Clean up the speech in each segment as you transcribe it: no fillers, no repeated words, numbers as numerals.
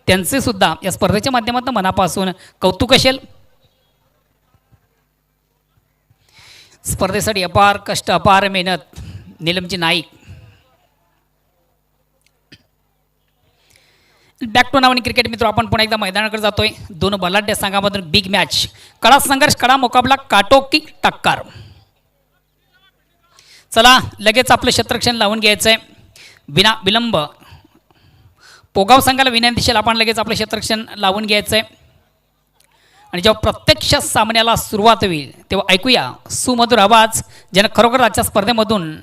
त्यांचे सुद्धा या स्पर्धेच्या माध्यमातून मनापासून कौतुक असेल. स्पर्धेसाठी अपार कष्ट, अपार मेहनत नीलमची नाईक. बॅक टू नावानी क्रिकेट मित्र, आपण पुन्हा एकदा मैदानाकडे जातोय. दोन बलाढ्य संघामधून बिग मॅच, कडा संघर्ष, कडा मुकाबला, काटोकी टक्कर. चला लगेच आपलं क्षेत्ररक्षण लावून घ्यायचं आहे. बिना विलंब पोगाव संघाला विनंती असेल, आपण लगेच आपलं क्षेत्ररक्षण लावून घ्यायचं आहे. आणि जेव्हा प्रत्यक्ष सामन्याला सुरुवात होईल तेव्हा ऐकूया सुमधुर आवाज ज्यानं खरोखर आजच्या स्पर्धेमधून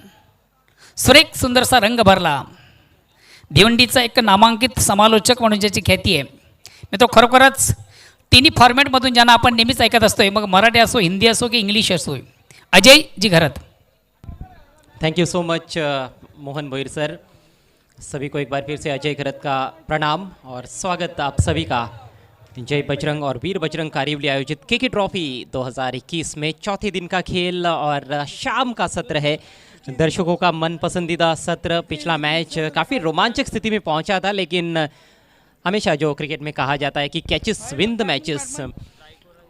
सुरेख सुंदरसा रंग भरला. भिवंडीचा एक नामांकित समालोचक म्हणून ज्याची ख्याती आहे, मी तो खरोखरच तिन्ही फॉर्मॅटमधून ज्यांना आपण नेहमीच ऐकत असतोय, मग मराठी असो, हिंदी असो की इंग्लिश असो. Ajay ji Gharat. Thank you so much Mohan Bhoir sir. सभी को एक बार फिर से अजय घरत का प्रणाम और स्वागत आप सभी का जय बजरंग और वीर बजरंग कारिवली आयोजित केके ट्रॉफी 2021 में चौथे दिन का खेल और शाम का सत्र है. दर्शकों का मन पसंदीदा सत्र. पिछला मैच काफ़ी रोमांचक स्थिति में पहुंचा था, लेकिन हमेशा जो क्रिकेट में कहा जाता है कि कैचेस विन द मैचेस,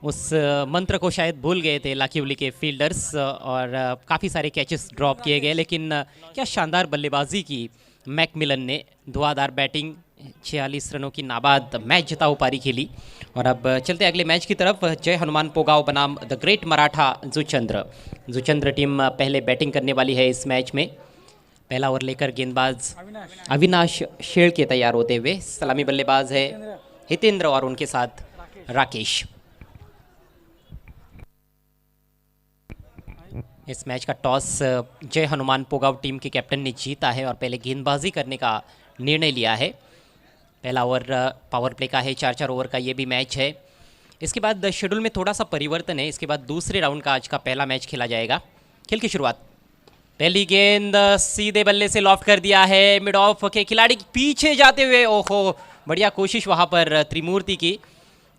उस मंत्र को शायद भूल गए थे लाखिवली के फील्डर्स और काफ़ी सारे कैचेस ड्रॉप किए गए. लेकिन क्या शानदार बल्लेबाजी की मैकमिलन ने. धुआंधार बैटिंग, 46 रनों की नाबाद मैच जिताऊ पारी खेली. और अब चलते अगले मैच की तरफ. जय हनुमान पोगाव बनाम the great Maratha Juchandra. Juchandra team पहले बैटिंग करने वाली है इस मैच में. पहला ओवर लेकर गेंदबाज अविनाश शेळके तैयार होते हुए. सलामी बल्लेबाज है हितेंद्र और उनके साथ राकेश. इस मैच का टॉस जय हनुमान पोगाव टीम के कैप्टन ने जीता है और पहले गेंदबाजी करने का निर्णय लिया है. पहला ओवर पावर प्ले का है, 4-4 ओवर का ये भी मैच है. इसके बाद शेड्यूल में थोड़ा सा परिवर्तन है. इसके बाद दूसरे राउंड का आज का पहला मैच खेला जाएगा. खेल की शुरुआत. पहली गेंद सीधे बल्ले से लॉफ्ट कर दिया है. मिड ऑफ के खिलाड़ी पीछे जाते हुए, ओहो बढ़िया कोशिश वहाँ पर त्रिमूर्ति की,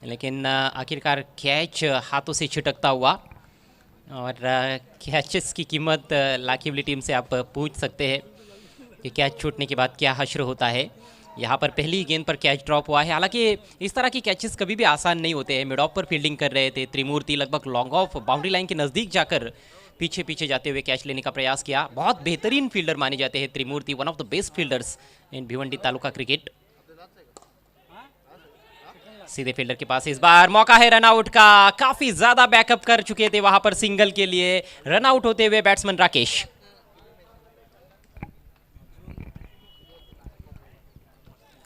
लेकिन आखिरकार कैच हाथों से छिटकता हुआ. और कैचेस की कीमत लाखिवली टीम से आप पूछ सकते हैं कि कैच छूटने के बाद क्या हश्र होता है. यहाँ पर पहली गेंद पर कैच ड्रॉप हुआ है. हालांकि इस तरह की कैचेस कभी भी आसान नहीं होते हैं. मिड ऑफ पर फील्डिंग कर रहे थे त्रिमूर्ति, लगभग लॉन्ग ऑफ बाउंड्री लाइन के नज़दीक जाकर पीछे पीछे जाते हुए कैच लेने का प्रयास किया. बहुत बेहतरीन फील्डर माने जाते हैं Trimurti, one of the best fielders in Bhiwandi taluka cricket. सीधे फील्डर के पास इस बार मौका है रनआउट का. काफी ज्यादा बैकअप कर चुके थे वहां पर सिंगल के लिए. रनआउट होते हुए बैट्समैन राकेश.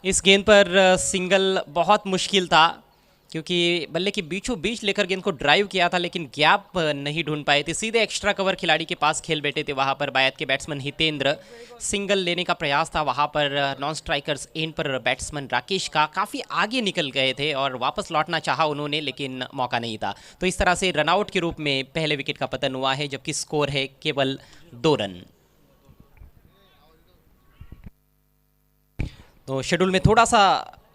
इस गेंद पर सिंगल बहुत मुश्किल था, क्योंकि बल्ले के बीचों बीच लेकर गेंद को ड्राइव किया था, लेकिन गैप नहीं ढूंढ पाए थे. सीधे एक्स्ट्रा कवर खिलाड़ी के पास खेल बैठे थे वहां पर बायत के बैट्समैन हितेंद्र. सिंगल लेने का प्रयास था वहां पर नॉन स्ट्राइकर्स एंड पर बैट्समैन राकेश का. काफ़ी आगे निकल गए थे और वापस लौटना चाहा उन्होंने, लेकिन मौका नहीं था. तो इस तरह से रनआउट के रूप में पहले विकेट का पतन हुआ है, जबकि स्कोर है केवल 2 रन. तो शेड्यूल में थोड़ा सा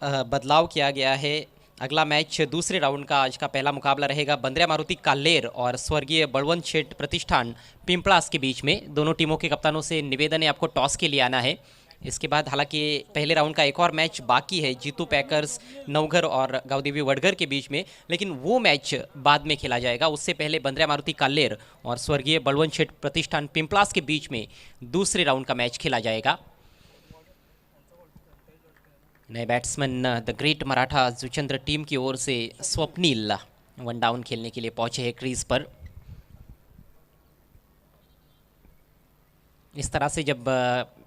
बदलाव किया गया है. अगला मैच दूसरे राउंड का आज का पहला मुकाबला रहेगा बंद्रिया मारुति कालेर और स्वर्गीय बलवंत शेठ प्रतिष्ठान पिंपलास के बीच में. दोनों टीमों के कप्तानों से निवेदन है आपको टॉस के लिए आना है. इसके बाद हालांकि पहले राउंड का एक और मैच बाकी है, जीतू पैकर्स नवघर और गावदेवी वडगर के बीच में, लेकिन वो मैच बाद में खेला जाएगा. उससे पहले बंद्रिया मारुति कालेर और स्वर्गीय बलवंत शेठ प्रतिष्ठान पिंपलास के बीच में दूसरे राउंड का मैच खेला जाएगा. नए batsman the great Maratha Juchandra team की ओर से स्वप्निल वन डाउन खेलने के लिए पहुंचे हैं क्रीज पर. इस तरह से जब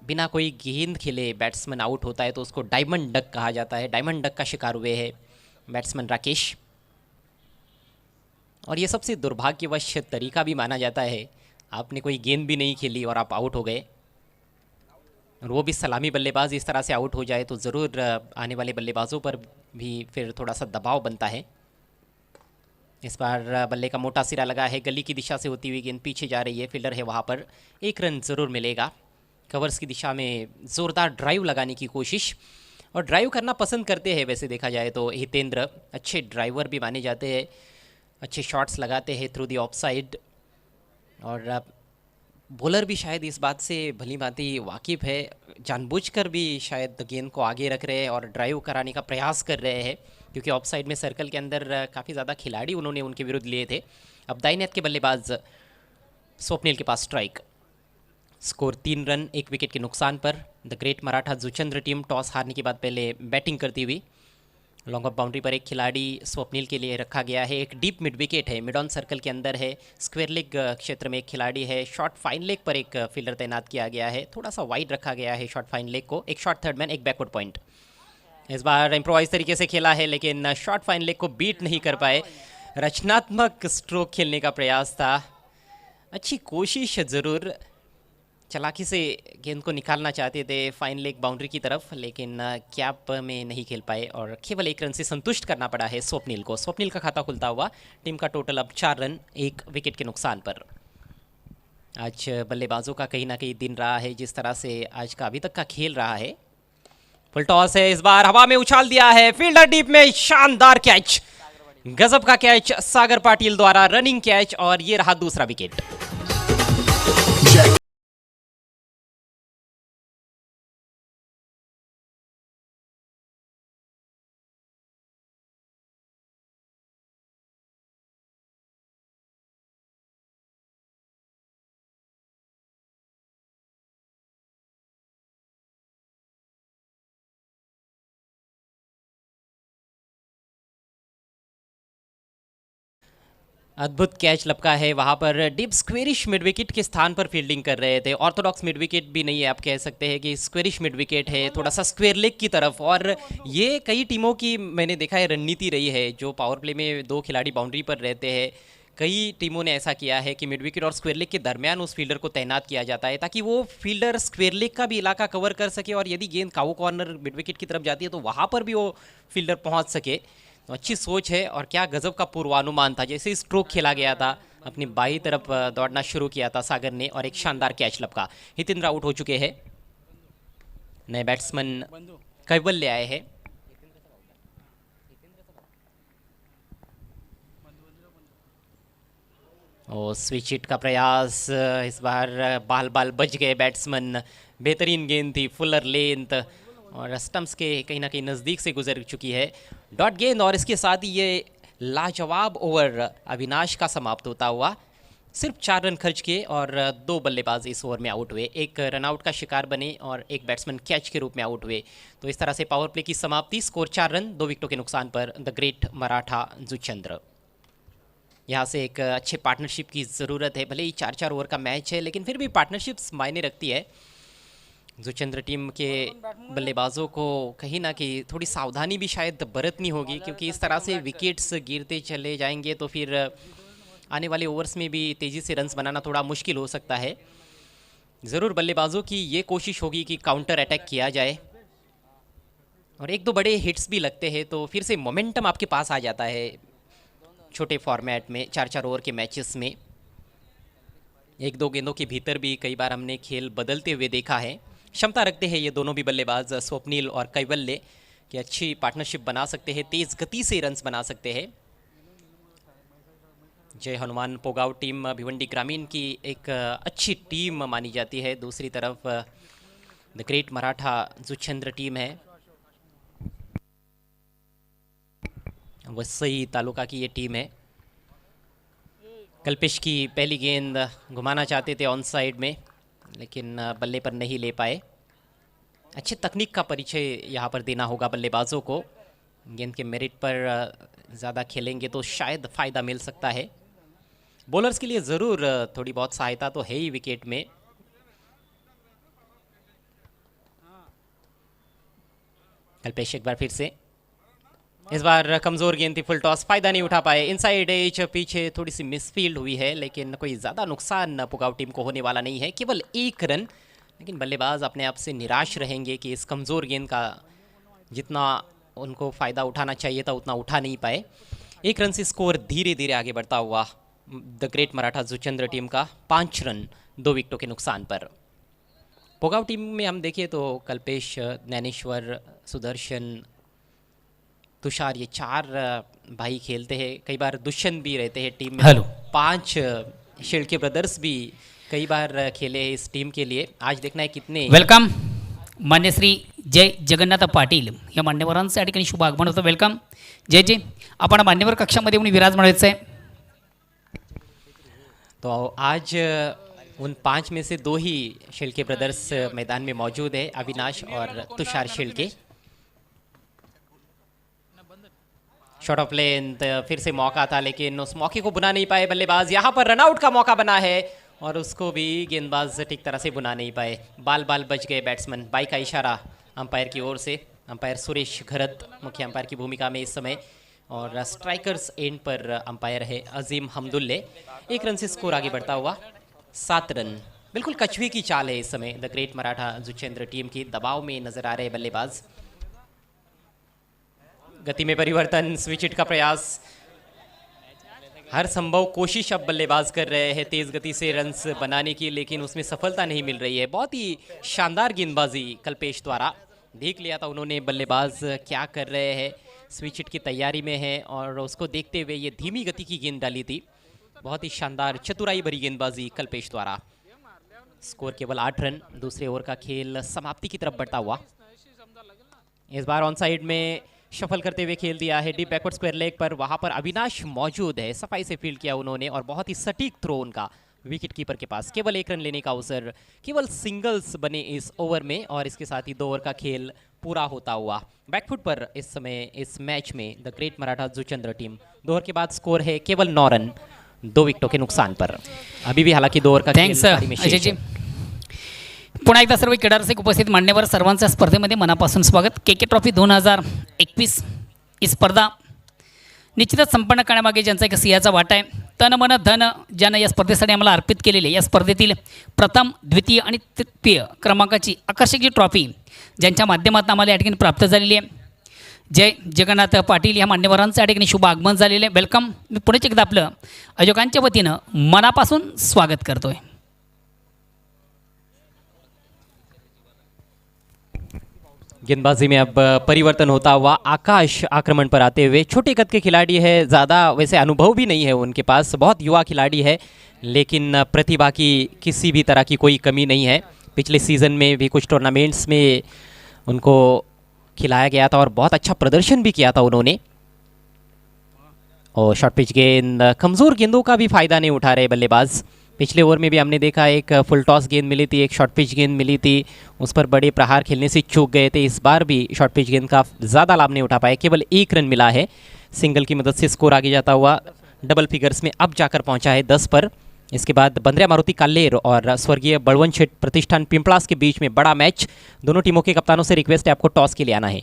बिना कोई गेंद खेले बैट्समैन आउट होता है तो उसको डायमंड डक कहा जाता है. डायमंड डक का शिकार हुए हैं बैट्समैन राकेश. और ये सबसे दुर्भाग्यवश तरीका भी माना जाता है. आपने कोई गेंद भी नहीं खेली और आप आउट हो गए, और वो भी सलामी बल्लेबाज इस तरह से आउट हो जाए तो ज़रूर आने वाले बल्लेबाजों पर भी फिर थोड़ा सा दबाव बनता है. इस बार बल्ले का मोटा सिरा लगा है. गली की दिशा से होती हुई गेंद पीछे जा रही है. फील्डर है वहाँ पर. 1 रन ज़रूर मिलेगा. कवर्स की दिशा में ज़ोरदार ड्राइव लगाने की कोशिश, और ड्राइव करना पसंद करते हैं वैसे देखा जाए तो हितेंद्र. अच्छे ड्राइवर भी माने जाते हैं, अच्छे शॉट्स लगाते हैं थ्रू दी ऑफ साइड. और बॉलर भी शायद इस बात से भली भांति वाकिफ है, जानबूझकर भी शायद गेंद को आगे रख रहे हैं और ड्राइव कराने का प्रयास कर रहे हैं, क्योंकि ऑफ साइड में सर्कल के अंदर काफ़ी ज़्यादा खिलाड़ी उन्होंने उनके विरुद्ध लिए थे। अब दाईं हाथ के बल्लेबाज स्वप्निल के पास स्ट्राइक। स्कोर 3 रन 1 विकेट के नुकसान पर। The great Maratha Juchandra team toss हारने के बाद पहले बैटिंग करती हुई। लॉन्ग ऑफ बाउंड्री पर एक खिलाड़ी स्वप्निल के लिए रखा गया है। एक डीप मिड विकेट है, मिड ऑन सर्कल के अंदर है। स्क्वायर लेग क्षेत्र में एक खिलाड़ी है। शॉर्ट फाइन लेग पर एक फील्डर तैनात किया गया है, थोड़ा सा वाइड रखा गया है शॉर्ट फाइन लेग को। एक शॉर्ट थर्ड मैन, एक बैकवर्ड पॉइंट। इस बार इम्प्रोवाइज तरीके से खेला है, लेकिन शॉर्ट फाइन लेग को बीट नहीं कर पाए। रचनात्मक स्ट्रोक खेलने का प्रयास था, अच्छी कोशिश ज़रूर, चालाकी से गेंद को निकालना चाहते थे फाइन लेग बाउंड्री की तरफ, लेकिन कैप में नहीं खेल पाए और केवल 1 रन से संतुष्ट करना पड़ा है स्वप्निल को। स्वप्निल का खाता खुलता हुआ, टीम का टोटल अब 4 रन 1 विकेट के नुकसान पर। आज बल्लेबाजों का कहीं ना कहीं दिन रहा है, जिस तरह से आज का अभी तक का खेल रहा है। फुल टॉस है, इस बार हवा में उछाल दिया है, फील्डर डीप में, शानदार कैच, गजब का कैच सागर पाटिल द्वारा, रनिंग कैच, और ये रहा दूसरा विकेट। अद्भुत कैच लपका है वहाँ पर। डीप स्क्वेरिश मिड विकेट के स्थान पर फील्डिंग कर रहे थे। ऑर्थोडॉक्स मिड विकेट भी नहीं है, आप कह सकते हैं कि स्क्वेरिश मिड विकेट है, थोड़ा सा स्क्वेयर लेग की तरफ। और ये कई टीमों की मैंने देखा है रणनीति रही है, जो पावर प्ले में 2 खिलाड़ी बाउंड्री पर रहते हैं। कई टीमों ने ऐसा किया है कि मिड विकेट और स्क्वेयर लेग के दरमियान उस फील्डर को तैनात किया जाता है, ताकि वो फील्डर स्क्वेयर लेग का भी इलाका कवर कर सके, और यदि गेंद काऊ कॉर्नर मिड विकेट की तरफ जाती है तो वहाँ पर भी वो फील्डर पहुँच सके। तो अच्छी सोच है, और क्या गजब का पूर्वानुमान था। जैसे ही स्ट्रोक खेला गया था, अपनी बाई तरफ दौड़ना शुरू किया था सागर ने, और एक शानदार कैच लपका। हितेंद्र आउट हो चुके हैं, नए बैट्समैन कैवल्य आए हैं। और स्विच हिट का प्रयास, इस बार बाल बाल बच गए बैट्समैन। बेहतरीन गेंद थी, फुलर लेंथ, और स्टम्प्स के कहीं ना कहीं नज़दीक से गुजर चुकी है। डॉट गेंद, और इसके साथ ही ये लाजवाब ओवर अविनाश का समाप्त होता हुआ। सिर्फ 4 रन खर्च किए और 2 बल्लेबाज इस ओवर में आउट हुए। एक रनआउट का शिकार बने और एक बैट्समैन कैच के रूप में आउट हुए। तो इस तरह से पावर प्ले की समाप्ति। स्कोर 4 रन 2 विकेटों के नुकसान पर द ग्रेट मराठा जुचंद्र। यहाँ से एक अच्छे पार्टनरशिप की ज़रूरत है। भले ही 4-4 ओवर का मैच है, लेकिन फिर भी पार्टनरशिप्स मायने रखती है। जुचंद्र टीम के बल्लेबाजों को कहीं ना कहीं थोड़ी सावधानी भी शायद बरतनी होगी, क्योंकि इस तरह से विकेट्स गिरते चले जाएंगे तो फिर आने वाले ओवर्स में भी तेज़ी से रन्स बनाना थोड़ा मुश्किल हो सकता है। ज़रूर बल्लेबाजों की ये कोशिश होगी कि काउंटर अटैक किया जाए, और 1-2 बड़े हिट्स भी लगते हैं तो फिर से मोमेंटम आपके पास आ जाता है। छोटे फॉर्मेट में 4-4 ओवर के मैचेस में 1-2 गेंदों के भीतर भी कई बार हमने खेल बदलते हुए देखा है। क्षमता रखते हैं ये दोनों भी बल्लेबाज, स्वप्निल और कैवल्य, कि अच्छी पार्टनरशिप बना सकते हैं, तेज़ गति से रन्स बना सकते हैं। जय हनुमान पोगाव टीम भिवंडी ग्रामीण की एक अच्छी टीम मानी जाती है। दूसरी तरफ the great Maratha Juchandra team है, वसई तालुका की ये टीम है। कल्पेश की पहली गेंद घुमाना चाहते थे ऑन साइड में, लेकिन बल्ले पर नहीं ले पाए। अच्छे तकनीक का परिचय यहाँ पर देना होगा बल्लेबाजों को। गेंद के मेरिट पर ज़्यादा खेलेंगे तो शायद फ़ायदा मिल सकता है। बॉलर्स के लिए ज़रूर थोड़ी बहुत सहायता तो है ही विकेट में। कल्पेश एक बार फिर से, इस बार कमज़ोर गेंद थी, फुल टॉस, फ़ायदा नहीं उठा पाए। इनसाइड एज पीछे थोड़ी सी मिसफील्ड हुई है, लेकिन कोई ज़्यादा नुकसान पुगाव टीम को होने वाला नहीं है, केवल 1 रन। लेकिन बल्लेबाज अपने आप से निराश रहेंगे कि इस कमज़ोर गेंद का जितना उनको फ़ायदा उठाना चाहिए था उतना उठा नहीं पाए। 1 रन से स्कोर धीरे धीरे आगे बढ़ता हुआ the great Maratha Juchandra team का 5 रन 2 विकेटों के नुकसान पर। पोगाव टीम में हम देखें तो कल्पेश, ज्ञानेश्वर, सुदर्शन, तुषार, ये 4 भाई खेलते हैं। कई बार दुष्यंत भी रहते हैं टीम में। हेलो। 5 शेल्के ब्रदर्स भी कई बार खेले हैं इस टीम के लिए, आज देखना है कितने। वेलकम मान्य श्री जय जगन्नाथ पाटील या मान्यवरांचं या ठिकाणी शुभ आगमन होतं. वेलकम जय जय. आपण मान्यवर कक्षामध्ये येऊन विराजमान व्हायचं आहे. तो आज उन 5 में से 2 ही शिल्के ब्रदर्स मैदान में मौजूद है, अविनाश और तुषार शिल्के. शॉट ऑफ लेंथ, फिर से मौका था लेकिन उस मौके को बुना नहीं पाए बल्लेबाज. यहाँ पर रनआउट का मौका बना है और उसको भी गेंदबाज ठीक तरह से बुना नहीं पाए. बाल बच गए बैट्समैन. बाई का इशारा अंपायर की ओर से. अंपायर सुरेश घरत मुख्य अंपायर की भूमिका में इस समय, और स्ट्राइकर्स एंड पर अंपायर है अजीम हमदुल्ले. 1 रन से स्कोर आगे बढ़ता हुआ 7 रन. बिल्कुल कछुए की चाल है इस समय द ग्रेट मराठा जुचेंद्र टीम की. दबाव में नजर आ रहे बल्लेबाज. गति में परिवर्तन, स्विच हिट का प्रयास, हर संभव कोशिश अब बल्लेबाज कर रहे हैं तेज गति से रन्स बनाने की, लेकिन उसमें सफलता नहीं मिल रही है. बहुत ही शानदार गेंदबाजी कल्पेश द्वारा. देख लिया था उन्होंने बल्लेबाज क्या कर रहे हैं, स्विच हिट की तैयारी में है और उसको देखते हुए ये धीमी गति की गेंद डाली थी. बहुत ही शानदार चतुराई भरी गेंदबाजी कल्पेश द्वारा. स्कोर केवल 8 रन. दूसरे ओवर का खेल समाप्ति की तरफ बढ़ता हुआ. इस बार ऑन साइड में शफल करते हुए खेल दिया है डीप बैकवर्ड स्क्वायर लेग पर. वहां पर अविनाश मौजूद है. सफाई से फील्ड किया उन्होंने और बहुत ही सटीक थ्रो उनका विकेट कीपर के पास. केवल 1 रन लेने का अवसर, केवल सिंगल्स बने इस ओवर में और इसके साथ ही 2 ओवर का खेल पूरा होता हुआ. बैकफुट पर इस समय इस मैच में the great Maratha Juchandra team. 2 over के बाद स्कोर है केवल 9 रन 2 विकेटों के नुकसान पर. अभी भी हालांकि 2 ओवर का थँक्स खेल पारी में शेष अजयजी. है. पुन्हा एकदा सर्व क्रीडा रसिक उपस्थित मान्यवर सर्वांच्या स्पर्धेमध्ये मनापासून स्वागत. के ट्रॉफी 2021 ही स्पर्धा निश्चितच संपन्न करण्यामागे ज्यांचा एक सिंहाचा वाटा आहे. तन मन धन ज्यानं या स्पर्धेसाठी आम्हाला अर्पित केलेले, या स्पर्धेतील प्रथम, द्वितीय आणि तृतीय क्रमांकाची आकर्षक जी ट्रॉफी ज्यांच्या माध्यमातून आम्हाला या ठिकाणी प्राप्त झालेली आहे. जय जगन्नाथ पाटील या मान्यवरांचं या ठिकाणी शुभ आगमन झालेलं आहे. वेलकम. मी पुढेच एकदा आपलं आयोजकांच्या वतीनं मनापासून स्वागत करतोय. गेंदबाजी में अब परिवर्तन होता हुआ आकाश आक्रमण पर आते हुए. छोटे कद के खिलाड़ी है, ज़्यादा वैसे अनुभव भी नहीं है उनके पास, बहुत युवा खिलाड़ी है, लेकिन प्रतिभा की किसी भी तरह की कोई कमी नहीं है. पिछले सीज़न में भी कुछ टूर्नामेंट्स में उनको खिलाया गया था और बहुत अच्छा प्रदर्शन भी किया था उन्होंने. और शॉर्ट पिच गेंद, कमज़ोर गेंदों का भी फ़ायदा नहीं उठा रहे बल्लेबाज. पिछले ओवर में भी हमने देखा एक फुल टॉस गेंद मिली थी, एक शॉर्ट पिच गेंद मिली थी, उस पर बड़े प्रहार खेलने से चूक गए थे. इस बार भी शॉर्ट पिच गेंद का ज़्यादा लाभ नहीं उठा पाए. केवल 1 रन मिला है. सिंगल की मदद से स्कोर आगे जाता हुआ डबल फिगर्स में अब जाकर पहुंचा है 10 पर. इसके बाद बंद्रिया मारुति कालेर और स्वर्गीय बलवंत शेठ प्रतिष्ठान पिंपलास के बीच में बड़ा मैच. दोनों टीमों के कप्तानों से रिक्वेस्ट है आपको टॉस के लिए आना है.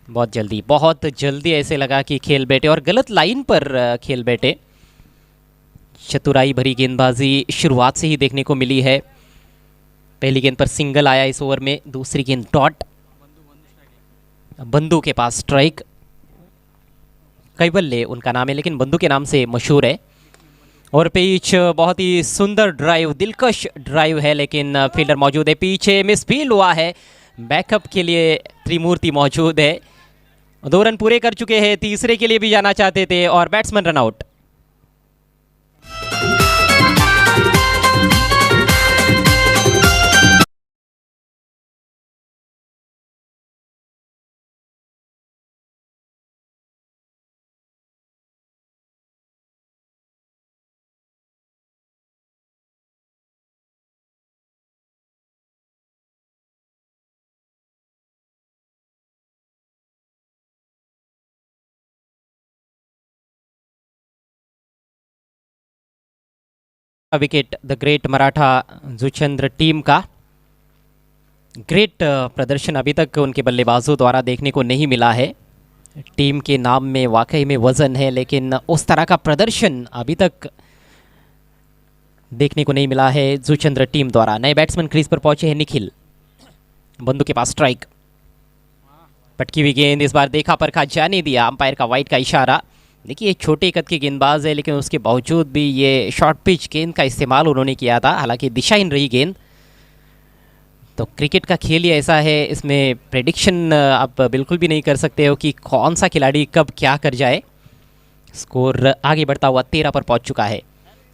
बहुत जल्दी ऐसे लगा कि खेल बैठे और गलत लाइन पर खेल बैठे. चतुराई भरी गेंदबाजी शुरुआत से ही देखने को मिली है. पहली गेंद पर सिंगल आया इस ओवर में, दूसरी गेंद डॉट. बंधु के पास स्ट्राइक. कैवल्य उनका नाम है लेकिन बंधु के नाम से मशहूर है. और पिच बहुत ही सुंदर ड्राइव, दिलकश ड्राइव है, लेकिन फील्डर मौजूद है पीछे. मिस फील्ड हुआ है. बैकअप के लिए त्रिमूर्ति मौजूद है. 2 रन पूरे कर चुके हैं, तीसरे के लिए भी जाना चाहते थे और batsman run out. Wicket the great Maratha Juchandra team का. ग्रेट प्रदर्शन अभी तक उनके बल्लेबाजों द्वारा देखने को नहीं मिला है. टीम के नाम में वाकई में वजन है, लेकिन उस तरह का प्रदर्शन अभी तक देखने को नहीं मिला है जुचंद्र टीम द्वारा. नए बैट्समैन क्रीज पर पहुंचे हैं निखिल. बंधु के पास स्ट्राइक. पटकी हुई गेंद, इस बार देखा परखा जाने दिया. अंपायर का वाइड का इशारा. देखिए छोटे कद के गेंदबाज है, लेकिन उसके बावजूद भी ये शॉर्ट पिच गेंद का इस्तेमाल उन्होंने किया था. हालांकि दिशाहीन रही गेंद. तो क्रिकेट का खेल ही ऐसा है, इसमें प्रेडिक्शन आप बिल्कुल भी नहीं कर सकते हो कि कौन सा खिलाड़ी कब क्या कर जाए. स्कोर आगे बढ़ता हुआ 13 पर पहुंच चुका है.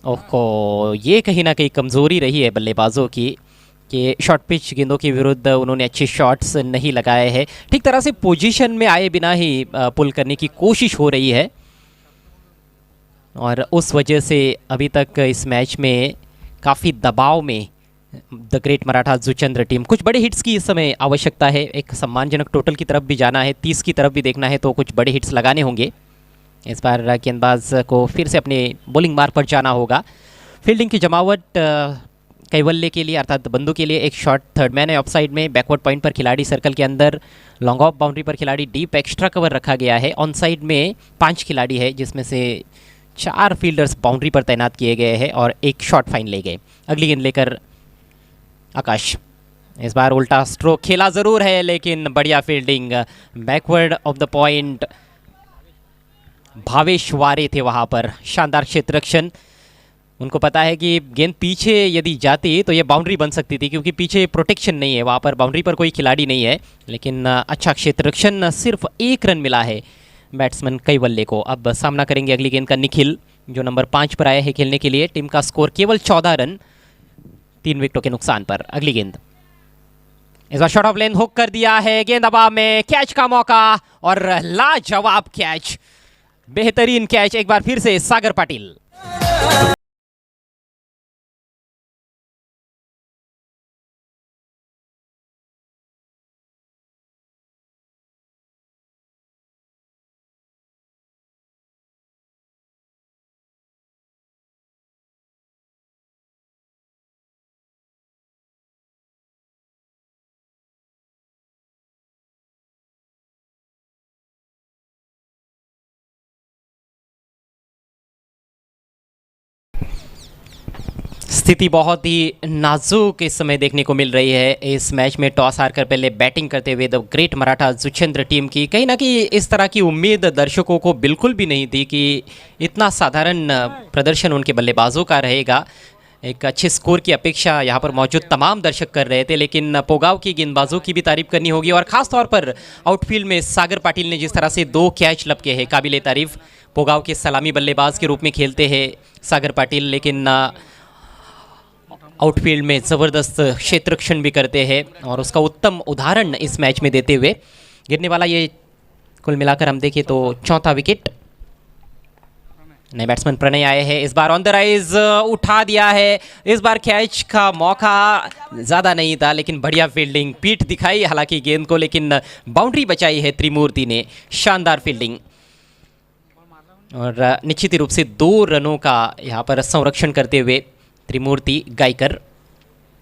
ओहो, ये कहीं ना कहीं कमज़ोरी रही है बल्लेबाजों की कि शॉर्ट पिच गेंदों के विरुद्ध उन्होंने अच्छे शॉट्स नहीं लगाए हैं। ठीक तरह से पोजीशन में आए बिना ही पुल करने की कोशिश हो रही है और उस वजह से अभी तक इस मैच में काफ़ी दबाव में the great Maratha Juchandra team. कुछ बड़े हिट्स की इस समय आवश्यकता है, एक सम्मानजनक टोटल की तरफ भी जाना है, 30 की तरफ भी देखना है, तो कुछ बड़े हिट्स लगाने होंगे। इस बार गेंदबाज को फिर से अपने बॉलिंग मार्ग पर जाना होगा। फील्डिंग की जमावट कैवल्य के लिए अर्थात बंदू के लिए एक शॉट थर्ड मैन है ऑफ साइड में, बैकवर्ड पॉइंट पर खिलाड़ी सर्कल के अंदर, लॉन्ग ऑफ बाउंड्री पर खिलाड़ी, डीप एक्स्ट्रा कवर रखा गया है। ऑन साइड में 5 खिलाड़ी है जिसमें से 4 फील्डर्स बाउंड्री पर तैनात किए गए हैं और एक शॉट फाइन ले गए। अगली गेंद लेकर आकाश, इस बार उल्टा स्ट्रोक खेला जरूर है लेकिन बढ़िया fielding, backward of the point Bhavesh वारे थे वहाँ पर, शानदार क्षेत्ररक्षण। उनको पता है कि गेंद पीछे यदि जाती तो ये बाउंड्री बन सकती थी क्योंकि पीछे प्रोटेक्शन नहीं है, वहाँ पर बाउंड्री पर कोई खिलाड़ी नहीं है, लेकिन अच्छा क्षेत्ररक्षण, सिर्फ 1 रन मिला है बैट्समैन कैवल्य को। अब सामना करेंगे अगली गेंद का निखिल जो नंबर 5 पर आए हैं खेलने के लिए। टीम का स्कोर केवल 14 रन 3 विकेटों के नुकसान पर। अगली गेंद, इस बार शॉट ऑफ लेंथ हुक कर दिया है, गेंद हवा में, कैच का मौका और लाजवाब कैच, बेहतरीन कैच एक बार फिर से सागर पाटिल। स्थिति बहुत ही नाजुक इस समय देखने को मिल रही है इस मैच में। टॉस हारकर पहले बैटिंग करते हुए the great Maratha Juchandra team की, कहीं ना कहीं इस तरह की उम्मीद दर्शकों को बिल्कुल भी नहीं थी कि इतना साधारण प्रदर्शन उनके बल्लेबाजों का रहेगा। एक अच्छे स्कोर की अपेक्षा यहाँ पर मौजूद तमाम दर्शक कर रहे थे, लेकिन पोगाव की गेंदबाजों की भी तारीफ करनी होगी और ख़ास तौर पर आउटफील्ड में सागर पाटिल ने जिस तरह से 2 कैच लपके हैं, काबिले तारीफ। पोगाव के सलामी बल्लेबाज के रूप में खेलते हैं सागर पाटिल, लेकिन आउटफील्ड में ज़बरदस्त क्षेत्ररक्षण भी करते हैं और उसका उत्तम उदाहरण इस मैच में देते हुए गिरने वाला ये कुल मिलाकर हम देखें तो 4था विकेट। नए बैट्समैन प्रणय आए हैं, इस बार ऑन द राइज उठा दिया है, इस बार कैच का मौका ज़्यादा नहीं था लेकिन बढ़िया फील्डिंग, पीठ दिखाई हालांकि गेंद को, लेकिन बाउंड्री बचाई है त्रिमूर्ति ने, शानदार फील्डिंग और निश्चित रूप से 2 रनों का यहाँ पर संरक्षण करते हुए त्रिमूर्ति गायकर।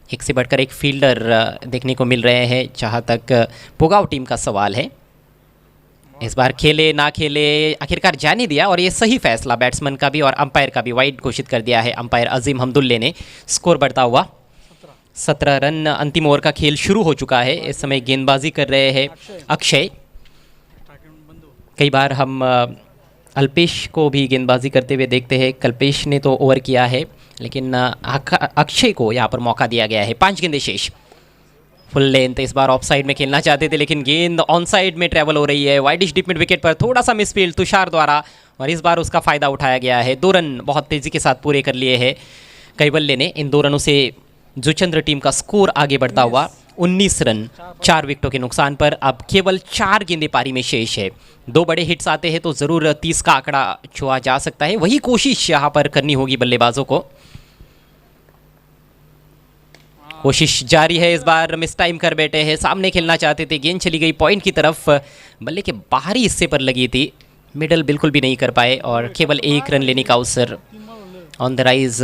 एक से बढ़कर एक फील्डर देखने को मिल रहे हैं जहाँ तक पोगाव टीम का सवाल है। इस बार खेले ना खेले आखिरकार जाने दिया और ये सही फैसला बैट्समैन का भी और अंपायर का भी, वाइड घोषित कर दिया है अंपायर अजीम हमदुल्ले ने। स्कोर बढ़ता हुआ 17 रन, अंतिम ओवर का खेल शुरू हो चुका है। इस समय गेंदबाजी कर रहे हैं अक्षय। कई बार हम अल्पेश को भी गेंदबाजी करते हुए देखते हैं, कल्पेश ने तो ओवर किया है लेकिन अक्षय को यहाँ पर मौका दिया गया है। 5 गेंदें शेष, फुल length. Is bar of side में खेलना चाहते थे लेकिन गेंद ऑन साइड में ट्रैवल हो रही है, वाइडिश डिप मिड विकेट पर थोड़ा सा मिसफील्ड तुषार द्वारा और इस बार उसका फ़ायदा उठाया गया है। 2 रन बहुत तेज़ी के साथ पूरे कर लिए हैं कैवल्य ने। इन 2 रनों से जुचंद्र टीम का स्कोर आगे बढ़ता हुआ 19 रन 4 विकेटों के नुकसान पर। अब केवल 4 गेंदें पारी में शेष है। 2 बड़े हिट्स आते हैं तो ज़रूर 30 का आंकड़ा छुआ जा सकता है, वही कोशिश यहाँ पर करनी होगी बल्लेबाजों को। कोशिश जारी है, इस बार मिस टाइम कर बैठे हैं, सामने खेलना चाहते थे, गेंद चली गई पॉइंट की तरफ, बल्ले के बाहरी हिस्से पर लगी थी, मिडल बिल्कुल भी नहीं कर पाए और केवल 1 रन लेने का अवसर। ऑन द राइज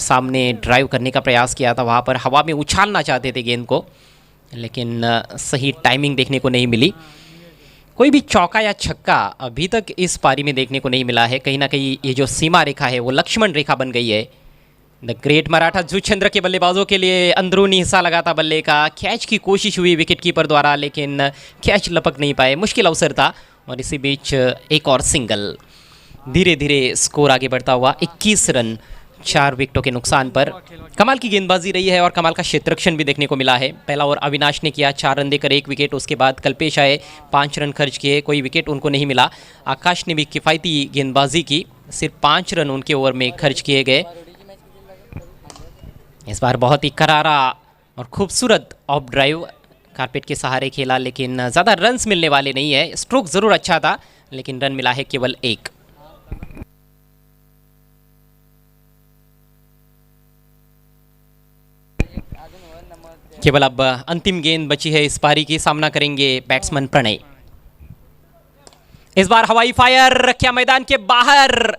सामने ड्राइव करने का प्रयास किया था, वहाँ पर हवा में उछालना चाहते थे गेंद को लेकिन सही टाइमिंग देखने को नहीं मिली। कोई भी चौका या छक्का अभी तक इस पारी में देखने को नहीं मिला है। कहीं ना कहीं ये जो सीमा रेखा है वो लक्ष्मण रेखा बन गई है। द ग्रेट मराठा जुचंद्र के बल्लेबाजों के लिए अंदरूनी हिस्सा लगा था बल्ले का, कैच की कोशिश हुई विकेट कीपर द्वारा लेकिन कैच लपक नहीं पाए, मुश्किल अवसर था और इसी बीच एक और सिंगल। धीरे धीरे स्कोर आगे बढ़ता हुआ 21 रन 4 विकेटों के नुकसान पर। कमाल की गेंदबाजी रही है और कमाल का क्षेत्ररक्षण भी देखने को मिला है। पहला ओवर अविनाश ने किया, 4 रन देकर 1 विकेट, उसके बाद कल्पेश आए, 5 रन खर्च किए, कोई विकेट उनको नहीं मिला। आकाश ने भी किफ़ायती गेंदबाजी की, सिर्फ 5 रन उनके ओवर में खर्च किए गए इस बार बहुत ही करारा और खूबसूरत ऑफ ड्राइव कारपेट के सहारे खेला, लेकिन ज़्यादा रन्स मिलने वाले नहीं है। स्ट्रोक ज़रूर अच्छा था, लेकिन रन मिला है केवल 1। केवल अब अंतिम गेंद बची है इस पारी की, सामना करेंगे बैट्समैन प्रणय। इस बार हवाई फायर, क्या मैदान के बाहर,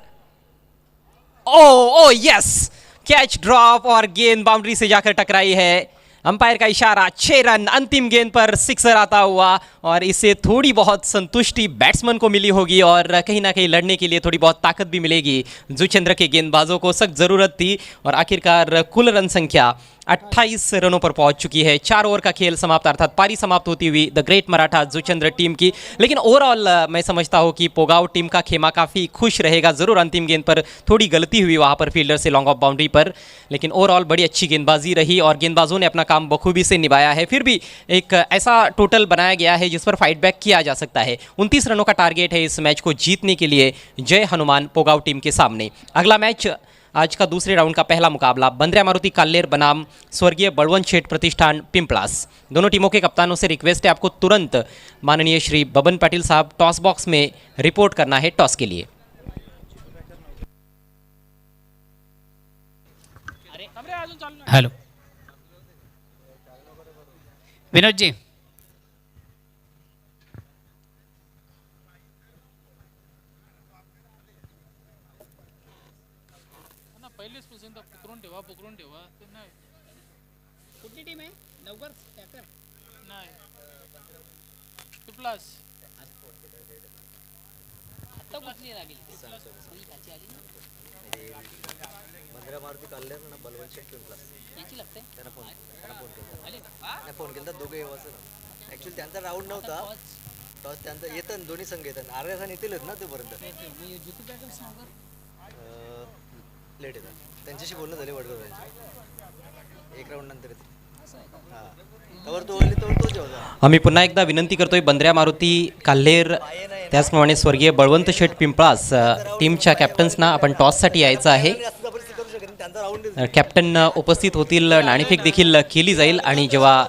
ओ यस, कैच ड्रॉप और गेंद बाउंड्री से जाकर टकराई है। अंपायर का इशारा, 6 रन, अंतिम गेंद पर सिक्सर आता हुआ, और इससे थोड़ी बहुत संतुष्टि बैट्समैन को मिली होगी और कहीं ना कहीं लड़ने के लिए थोड़ी बहुत ताकत भी मिलेगी। जुचंद्र के गेंदबाजों को सख्त ज़रूरत थी और आखिरकार कुल रन संख्या 28 रनों पर पहुंच चुकी है। 4 ओवर का खेल समाप्त, अर्थात पारी समाप्त होती हुई the great Maratha Juchandra team की। लेकिन ओवरऑल मैं समझता हूं कि पोगाव टीम का खेमा काफ़ी खुश रहेगा। ज़रूर अंतिम गेंद पर थोड़ी गलती हुई वहां पर फील्डर से लॉन्ग ऑफ बाउंड्री पर, लेकिन ओवरऑल बड़ी अच्छी गेंदबाजी रही और गेंदबाजों ने अपना काम बखूबी से निभाया है। फिर भी एक ऐसा टोटल बनाया गया है जिस पर फाइट बैक किया जा सकता है। 29 रनों का टारगेट है इस मैच को जीतने के लिए जय हनुमान पोगाव टीम के सामने। अगला मैच आज का दूसरे राउंड का पहला मुकाबला बंद्रा मारुति काल्लेर बनाम स्वर्गीय बलवंत शेठ प्रतिष्ठान पिंपलास। दोनों टीमों के कप्तानों से रिक्वेस्ट है आपको तुरंत माननीय श्री बबन पाटिल साहब टॉस बॉक्स में रिपोर्ट करना है टॉस के लिए। हेलो विनोद जी, पहिलेच पासून पकडून ठेवा ते नाही कुठली टीम आहे? नवगर टॅकर नाही प्लस आता कुठली लागेल? बंद्रा मारुती काल्लेर ना बलवंत शेठ पिंपलास याची लागते त्यांना फोन केला आली नाही, फोन केला दोघे येवाचं ना. ॲक्च्युली त्यांचा राऊंड नव्हता, टॉस त्यांचा येतं दोन्ही संघ येतात. अर्ध्या तासाने येतीलच ना तोपर्यंत लेट येतात. त्यांच्याशी बोलणं झाले वडगाव यांचे, एक राऊंड नंतर येते. हां तवर तो बोलले तोच जेवता. आम्ही पुन्हा एकदा विनंती करतोय बंद्रा मारुती काल्हेर त्याचप्रमाणे स्वर्गीय बळवंत शेठ पिंपळास टीमच्या कॅप्टन्सना आपण टॉससाठी यायचं आहे. त्यांचा राऊंड कॅप्टन उपस्थित होतील, नाणेफेक देखील केली जाईल आणि जेव्हा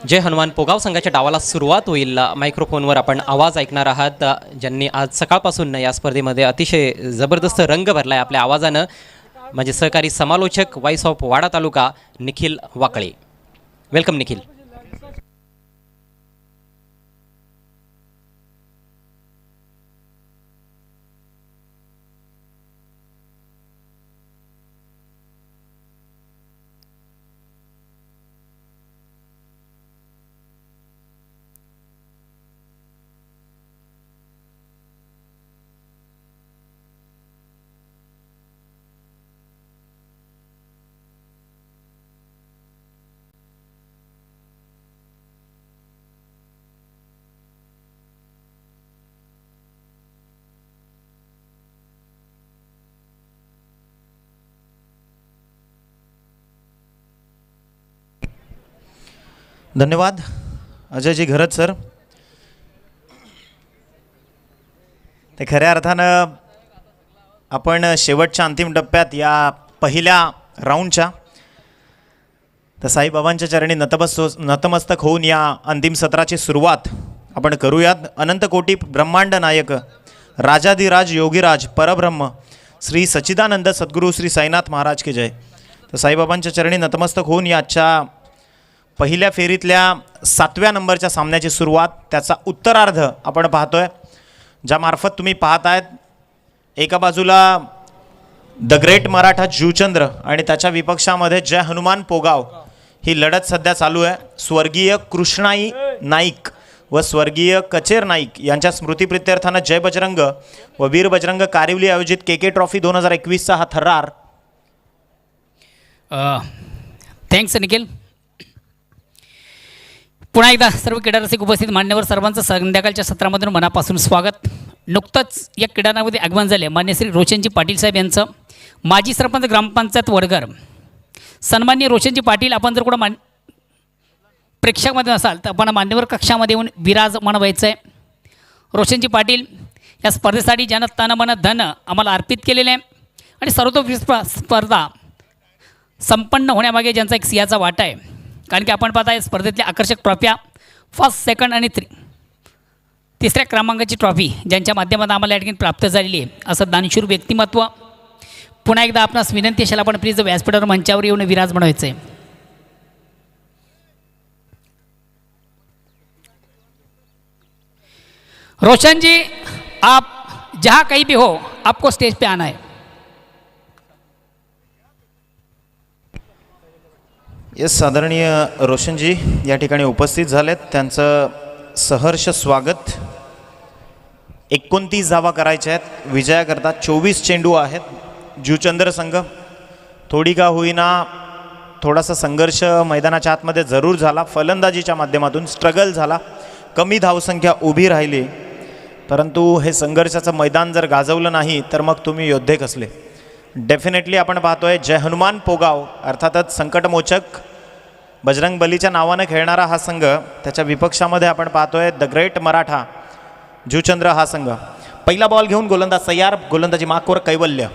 जय हनुमान पोगाव संघाच्या डावाला सुरुवात होईल मायक्रोफोनवर आपण आवाज ऐकणार आहात. ज्यांनी आज सकाळपासून या स्पर्धेमध्ये अतिशय जबरदस्त रंग भरला आहे आपल्या आवाजानं, म्हणजे सहकारी समालोचक voice of Wada taluka Nikhil Wakale. Welcome Nikhil. धन्यवाद अजयजी घरत सर. ते खऱ्या अर्थानं आपण शेवटच्या अंतिम टप्प्यात या पहिल्या राऊंडच्या तर साईबाबांच्या चरणी नतमस्तक होऊन या अंतिम सत्राची सुरुवात आपण करूयात. अनंतकोटी ब्रह्मांड नायक राजाधिराज योगीराज परब्रह्म श्री सच्चिदानंद सद्गुरू श्री साईनाथ महाराज के जय. तर साईबाबांच्या चरणी नतमस्तक होऊन या आजच्या पहिल्या फेरीतल्या 7व्या नंबरच्या सामन्याची सुरुवात, त्याचा उत्तरार्ध आपण पाहतोय, ज्यामार्फत तुम्ही पाहत आहेत एका बाजूला द ग्रेट मराठा जुचंद्र आणि त्याच्या विपक्षामध्ये जय हनुमान पोगाव ही लढत सध्या चालू आहे. स्वर्गीय कृष्णाई नाईक व स्वर्गीय कचेर नाईक यांच्या स्मृतिप्रित्यर्थानं जय बजरंग व वीर बजरंग कारिवली आयोजित के ट्रॉफी 2021चा हा थरार. थँक्स निखिल. पुन्हा एकदा सर्व क्रीडा रसिक उपस्थित मान्यवर सर्वांचं संध्याकाळच्या सत्रामधून मनापासून स्वागत. नुकतंच या क्रीडांगणामध्ये आगमन झाले मान्य श्री रोशनजी पाटील साहेब यांचं, माजी सरपंच ग्रामपंचायत वडगर. सन्मान्य रोशनजी पाटील, आपण जर कुठं प्रेक्षकमध्ये असाल तर आपण मान्यवर कक्षामध्ये येऊन विराजमान व्हायचं आहे. रोशनजी पाटील या स्पर्धेसाठी ज्यानं तन मन धन आम्हाला अर्पित केलेले आहे आणि सर्वतोपरी स्पर्धा संपन्न होण्यामागे ज्यांचा एक सिंहाचा वाटा आहे, कारण की आपण पाहताय स्पर्धेतल्या आकर्षक ट्रॉफ्या फर्स्ट, सेकंड आणि तिसऱ्या क्रमांकाची ट्रॉफी ज्यांच्या माध्यमातून आम्हाला या ठिकाणी प्राप्त झालेली आहे, असं दानशूर व्यक्तिमत्व पुन्हा एकदा आपणास विनंती असेल, आपण प्लीज व्यासपीठावर मंचावर येऊन विराजमान व्हायचं आहे. रोशन जी, आप जहाँ कहीं भी हो, आपको स्टेज पे आना है. येस, आदरणीय रोशनजी या ठिकाणी उपस्थित झालेत. त्यांचं सहर्ष स्वागत. 29 धावा करायच्या आहेत विजयाकरता. 24 चेंडू आहेत. जुचंद्र संघ थोडी का होईना थोडासा संघर्ष मैदानाच्या आतमध्ये जरूर झाला. फलंदाजीच्या माध्यमातून स्ट्रगल झाला, कमी धावसंख्या उभी राहिली, परंतु हे संघर्षाचं मैदान जर गाजवलं नाही तर मग तुम्ही योद्धे कसले. डेफिनेटली आपण पाहतोय जय हनुमान पोगाव, अर्थातच संकटमोचक बजरंग बलीच्या नावानं खेळणारा हा संघ, त्याच्या विपक्षामध्ये आपण पाहतोय द ग्रेट मराठा जुचंद्र हा संघ. पहिला बॉल घेऊन गोलंदाज तयार. गोलंदाजी मार्कवर कैवल्य.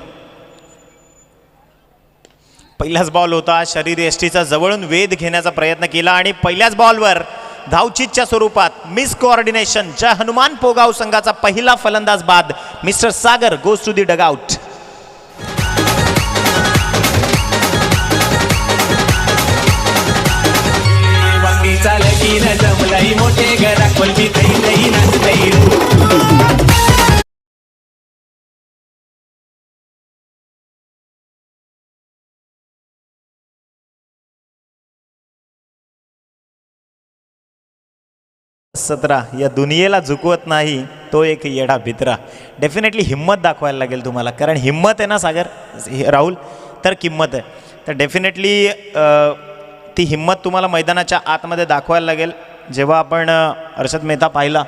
पहिलाच बॉल होता. शरीर यष्टीचा जवळून वेध घेण्याचा प्रयत्न केला आणि पहिल्याच बॉलवर धावचीतच्या स्वरूपात मिस कोऑर्डिनेशन. जय हनुमान पोगाव संघाचा पहिला फलंदाज बाद. Mister Sagar goes to the dugout. मोठे घरा कोलबी तई नाच सतरा या दुनियेला झुकवत नाही तो एक येडा भित्रा. डेफिनेटली हिम्मत दाखवायला लागेल तुम्हाला, कारण हिम्मत आहे ना सागर राहुल, तर किंमत आहे. तर डेफिनेटली ती हिम्मत तुम्हाला मैदानाच्या आतमध्ये दाखवायला लागेल. जेव्हा आपण अर्षद मेहता पाहिला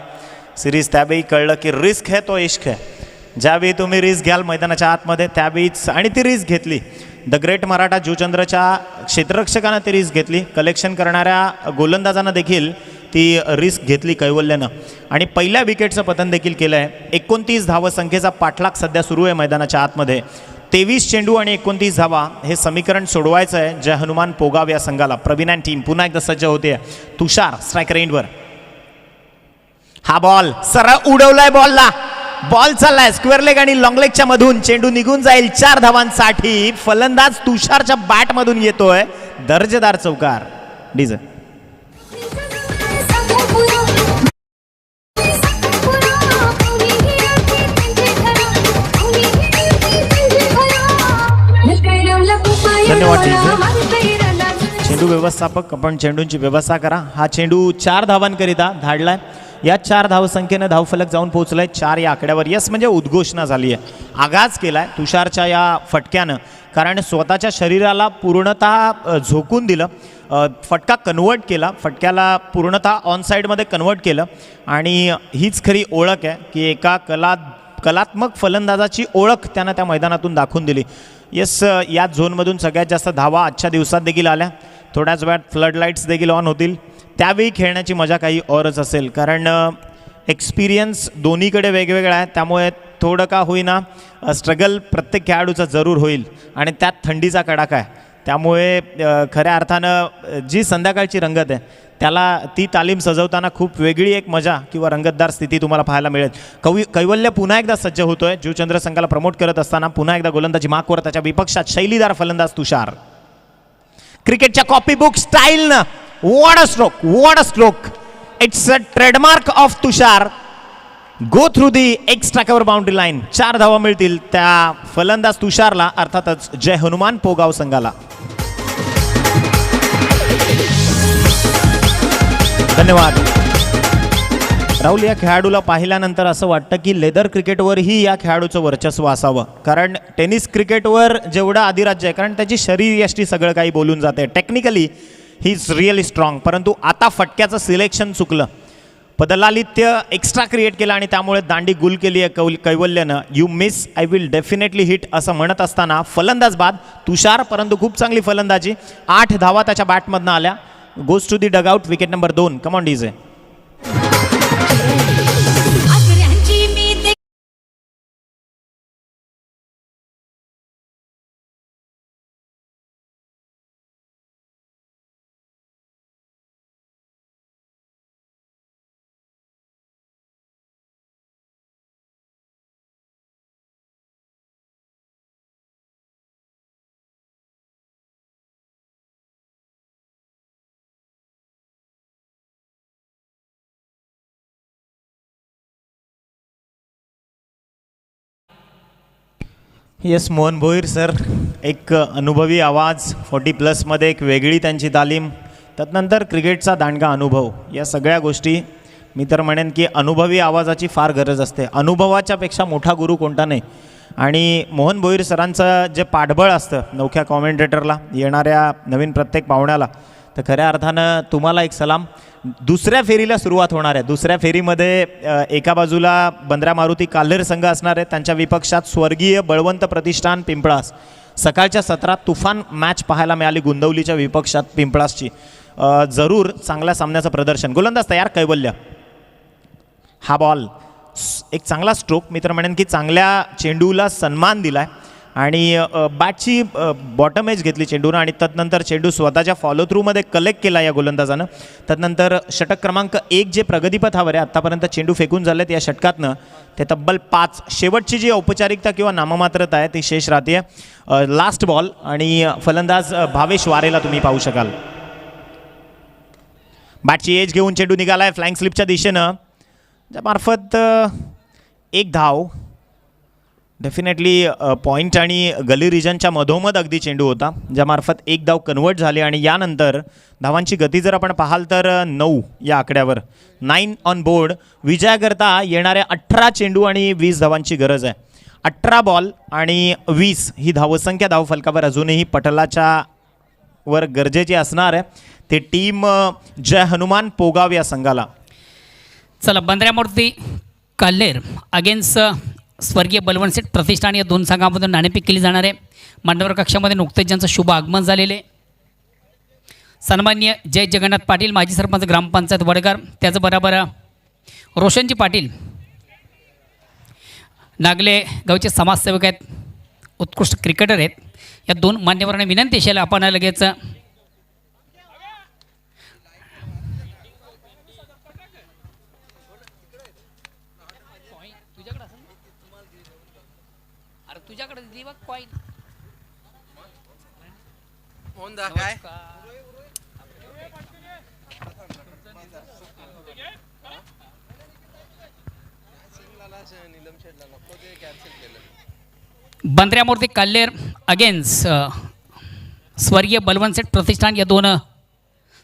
सिरीज त्यावेळी कळलं की रिस्क है तो इश्क है. ज्यावेळी तुम्ही रिस्क घ्याल मैदानाच्या आतमध्ये त्यावेळीच, आणि ती रिस्क घेतली. द ग्रेट मराठा जुचंद्रच्या क्षेत्ररक्षकानं ती रिस्क घेतली. कलेक्शन करणाऱ्या गोलंदाजांना देखील ती रिस्क घेतली कैवल्यानं, आणि पहिल्या विकेटचं पतन देखील केलं आहे. 29 धावसंख्येचा पाठलाग सध्या सुरू आहे मैदानाच्या आतमध्ये. 23 चेंडू आणि 29 धावा हे समीकरण सोडवायचं आहे जय हनुमान पोगाव या संघाला. प्रवीण अँड टीम पुन्हा एकदा सज्ज होते. तुषार स्ट्रायकर एंडवर. हा बॉल सरळ उडवलाय. बॉल चाललाय स्क्वेअर लेग आणि लॉंग लेगच्या मधून. चेंडू निघून जाईल 4 धावांसाठी. फलंदाज तुषारच्या बॅटमधून येतोय. दर्जेदार चौकार. डीजे धन्यवाद. चेंडू व्यवस्थापक, आपण चेंडूंची व्यवस्था करा. हा चेंडू 4 धावांकरिता धाडलाय. या 4 धावसंख्येनं धावफलक जाऊन पोहोचलाय 4 या आकड्यावर. यस म्हणजे उद्घोषणा झाली आहे. आगाज केलाय तुषारच्या या फटक्यानं, कारण स्वतःच्या शरीराला पूर्णतः झोकून दिलं. फटका कन्वर्ट केला, फटक्याला पूर्णतः ऑन साईडमध्ये कन्वर्ट केलं. आणि हीच खरी ओळख आहे की एका कलात्मक फलंदाजाची ओळख त्यानं त्या मैदानातून दाखवून दिली. येस, या झोनमधून सगळ्यात जास्त धावा आजच्या दिवसात देखील आल्या. थोड्याच वेळात फ्लड लाईट्स देखील ऑन होतील. त्यावेळी खेळण्याची मजा काही औरच असेल, कारण एक्सपिरियन्स दोन्हीकडे वेगवेगळा आहे. त्यामुळे थोडं का होईना स्ट्रगल प्रत्येक खेळाडूचा जरूर होईल, आणि त्यात थंडीचा कडाका आहे. त्यामुळे खऱ्या अर्थानं जी संध्याकाळची रंगत आहे त्याला ती तालीम सजवताना खूप वेगळी एक मजा किंवा रंगतदार स्थिती तुम्हाला पाहायला मिळेल. कैवल्य पुन्हा एकदा सज्ज होतोय. जुचंद्र संघाला प्रमोट करत असताना पुन्हा एकदा गोलंदाजी मार्कवर. त्याच्या विपक्षात शैलीदार फलंदाज तुषार. क्रिकेटच्या कॉपी बुक स्टाईलनं what a stroke. It's a trademark of Tushar. Go through the extra cover boundary line. 4 धावा मिळतील त्या फलंदाज तुषारला, अर्थातच जय हनुमान पोगाव संघाला. धन्यवाद राहुल. या खेळाडूला पाहिल्यानंतर असं वाटतं की लेदर क्रिकेटवरही या खेळाडूचं वर्चस्व असावं, कारण टेनिस क्रिकेटवर जेवढं अधिराज्य आहे, कारण त्याची शरीर यष्टी सगळं काही बोलून जाते. Technically he is really strong, परंतु आता फटक्याचं सिलेक्शन चुकलं. पदलालित्य एक्स्ट्रा क्रिएट केलं आणि त्यामुळे दांडी गुल केली आहे कैवल्यानं. You miss, I will definitely hit असं म्हणत असताना फलंदाज बाद तुषार, परंतु खूप चांगली फलंदाजी. 8 धावा त्याच्या बॅटमधनं आल्या. Goes to the dugout. Wicket number 2. Come on DJ. Yes, Mohan Bhoir sir, एक अनुभवी आवाज, 40+मध्ये एक वेगळी त्यांची तालीम, त्यानंतर क्रिकेटचा दांडगा अनुभव, या सगळ्या गोष्टी मी तर म्हणेन की अनुभवी आवाजाची फार गरज असते. अनुभवाच्यापेक्षा मोठा गुरु कोणता नाही. आणि मोहन भोईर सरांचं जे पाठबळ असतं नवख्या कॉमेंटेटरला, येणाऱ्या नवीन प्रत्येक पाहुण्याला, तर खऱ्या अर्थानं तुम्हाला एक सलाम. दुसऱ्या फेरीला सुरुवात होणार आहे. दुसऱ्या फेरीमध्ये एका बाजूला बंद्रा मारुती काल्हेर संघ असणार आहे, त्यांच्या विपक्षात स्वर्गीय बळवंत प्रतिष्ठान पिंपळास. सकाळच्या सत्रात तुफान मॅच पाहायला मिळाली गुंदवलीच्या विपक्षात पिंपळासची. जरूर चांगल्या सामन्याचं प्रदर्शन. गोलंदाज तयार, कैवल्य. हा बॉल एक चांगला स्ट्रोक, मी तर म्हणेन की चांगल्या चेंडूला सन्मान दिला आहे आणि बॅटची बॉटम एज घेतली चेंडूनं आणि तदनंतर चेंडू स्वतःच्या फॉलो थ्रूमध्ये कलेक्ट केला या गोलंदाजानं. तदनंतर षटक क्रमांक 1 जे प्रगतीपथावर आहे, आत्तापर्यंत चेंडू फेकून झालेत या षटकातनं ते तब्बल 5. शेवटची जी औपचारिकता किंवा नाममात्रता आहे ती शेष राहते. लास्ट बॉल आणि फलंदाज भावेश वारेला तुम्ही पाहू शकाल. बॅटची एज घेऊन चेंडू निघाला आहे फ्लाइंग स्लिपच्या दिशेनं, ज्यामार्फत एक धाव. डेफिनेटली पॉईंट आणि गली रिजनच्या मधोमध अगदी चेंडू होता, ज्यामार्फत एक धाव कन्वर्ट झाली. आणि यानंतर धावांची गती जर आपण पाहाल तर 9 या आकड्यावर, 9 ऑन बोर्ड. विजयाकरता येणाऱ्या 18 चेंडू आणि 20 धावांची गरज आहे. 18 बॉल आणि 20 ही धावसंख्या धावफलकावर अजूनही पटलाच्या वर गरजेची असणार आहे. ते टीम जय हनुमान पोगाव या संघाला. चला, बंद्रा मारुती काल्हेर अगेन्स्ट स्वर्गीय बलवंत सेठ प्रतिष्ठान या दोन संघांमधून नाणेफेक केली जाणार आहे. मांडवर कक्षामध्ये नुकतेच ज्यांचं शुभ आगमन झालेले सन्माननीय जय जगन्नाथ पाटील, माजी सरपंच ग्रामपंचायत वडगार, त्याचबरोबर रोशनजी पाटील नागले गावचे समाजसेवक आहेत, उत्कृष्ट क्रिकेटर आहेत. या दोन मान्यवरांना विनंती असेल आपण लगेच तुझ्याकडे दिवक पॉईंट काय बंद्रा मारुती काल्हेर अगेन्स्ट स्वर्गीय बलवंत सेठ प्रतिष्ठान या दोन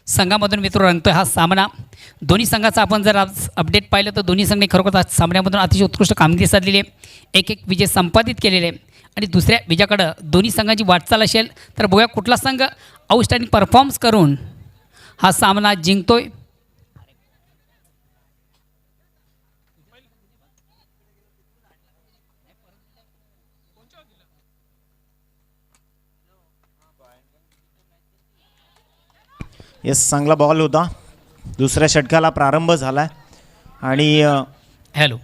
संघामधून मित्र रंगतो हा सामना. दोन्ही संघाचा आपण जर आज अपडेट पाहिलं तर दोन्ही संघांनी खरोखर आज सामन्यामधून अतिशय उत्कृष्ट कामगिरी साधलेली आहे. एक विजय संपादित केलेले आहे आणि दुसऱ्या विजयाकडं दोन्ही संघांची वाटचाल असेल तर बघूया कुठला संघ आउटस्टँडिंग परफॉर्म्स करून हा सामना जिंकतोय. येस, चांगला बॉल होता. दुसऱ्या षटकाला प्रारंभ झाला आहे आणि हॅलो,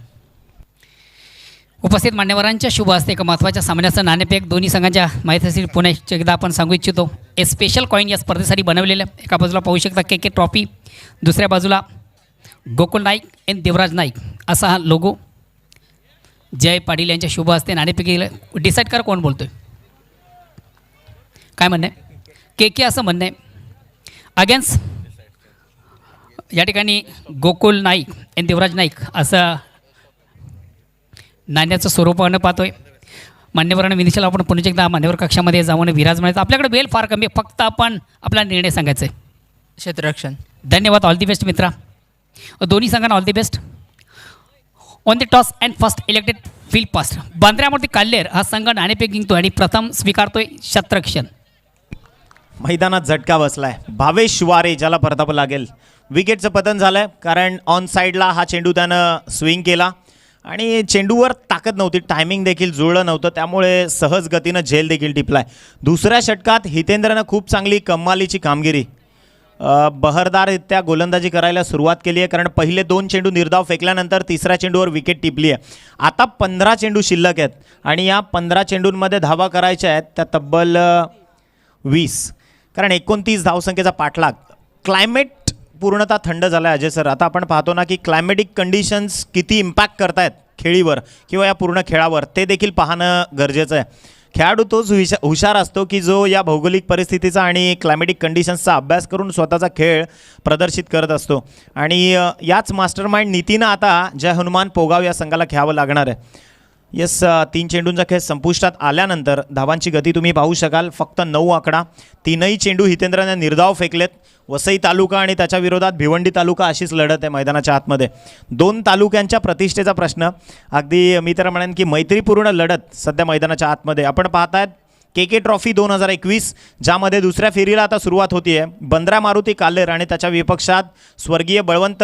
उपस्थित मान्यवरांच्या शुभ हस्ते एका महत्त्वाच्या सामन्याचं नाणेफेक दोन्ही संघांच्या माहिती असेल पुन्हा एकदा आपण सांगू इच्छितो. हे स्पेशल कॉईन या स्पर्धेसाठी बनवलेलं. एका बाजूला पाहू शकता के ट्रॉफी, दुसऱ्या बाजूला गोकुल नाईक एन देवराज नाईक असा हा लोगो. जय पाटील यांच्या शुभ हस्ते नाणेफेक डिसाईड करा कोण बोलतोय, काय म्हणणं आहे. के असं म्हणणं आहे. अगेन्स्ट या ठिकाणी गोकुल नाईक एन देवराज नाईक असं नाण्याचं स्वरूपानं पाहतोय. मान्यवरांना विनिशाला आपण पुन्हा एकदा मान्यवर कक्षामध्ये जाऊन विराजमान. आपल्याकडे वेळ फार कमी आहे, फक्त आपण आपला निर्णय सांगायचा आहे. क्षेत्ररक्षण. धन्यवाद, ऑल दी बेस्ट मित्रा. दोन्ही संघांना all the best. On the toss and first elected field past. Bandra Maruti Kalher हा संघ नाणेफेक जिंकतो आणि प्रथम स्वीकारतोय क्षेत्ररक्षण. मैदानात झटका बसलाय. भावेश वारे ज्याला परताप लागेल. विकेटचं पतन झालंय कारण ऑन साईडला हा चेंडू त्यानं स्विंग केला आणि चेंडूवर ताकद नव्हती, टायमिंग देखील जुळलं नव्हतं, त्यामुळे सहज गतीनं झेल देखील टिपलाय. दुसऱ्या षटकात हितेंद्रनं खूप चांगली कमालीची कामगिरी बहरदाररित्या गोलंदाजी करायला सुरुवात केली आहे, कारण पहिले 2 चेंडू निर्धाव फेकल्यानंतर तिसऱ्या चेंडूवर विकेट टिपली आहे. आता 15 चेंडू शिल्लक आहेत आणि या 15 चेंडूंमध्ये धावा करायच्या आहेत त्या तब्बल 20, कारण 29 धावसंख्येचा पाठलाग. क्लायमेट पूर्णतः थंड झाला आहे अजय सर. आता आपण पाहतो ना की क्लायमेटिक कंडिशन्स किती इम्पॅक्ट करत आहेत खेळीवर किंवा या पूर्ण खेळावर, ते देखील पाहणं गरजेचं आहे. खेळाडू तोच हुशार असतो की जो या भौगोलिक परिस्थितीचा आणि क्लायमेटिक कंडिशन्सचा अभ्यास करून स्वतःचा खेळ प्रदर्शित करत असतो. आणि याच मास्टरमाइंड नीतीनं आता जय हनुमान पोगाव या संघाला खेळावं लागणार आहे. येस 3 चेंडूंचा खेळ संपुष्टात आल्यानंतर धावांची गती तुम्ही पाहू शकाल. फक्त 9 आकडा. 3ही चेंडू हितेंद्रने निर्धाव फेकलेत. वसई तालुका आणि त्याच्या विरोधात भिवंडी तालुका अशीच लढत आहे मैदानाच्या आतमध्ये. 2 तालुक्यांच्या प्रतिष्ठेचा प्रश्न. अगदी मी तर म्हणेन की मैत्रीपूर्ण लढत सध्या मैदानाच्या आतमध्ये आपण पाहतायत. के ट्रॉफी 2021 ज्यामध्ये दुसऱ्या फेरीला आता सुरुवात होती आहे. बंद्रा मारुती काल्हेर आणि त्याच्या विपक्षात स्वर्गीय बळवंत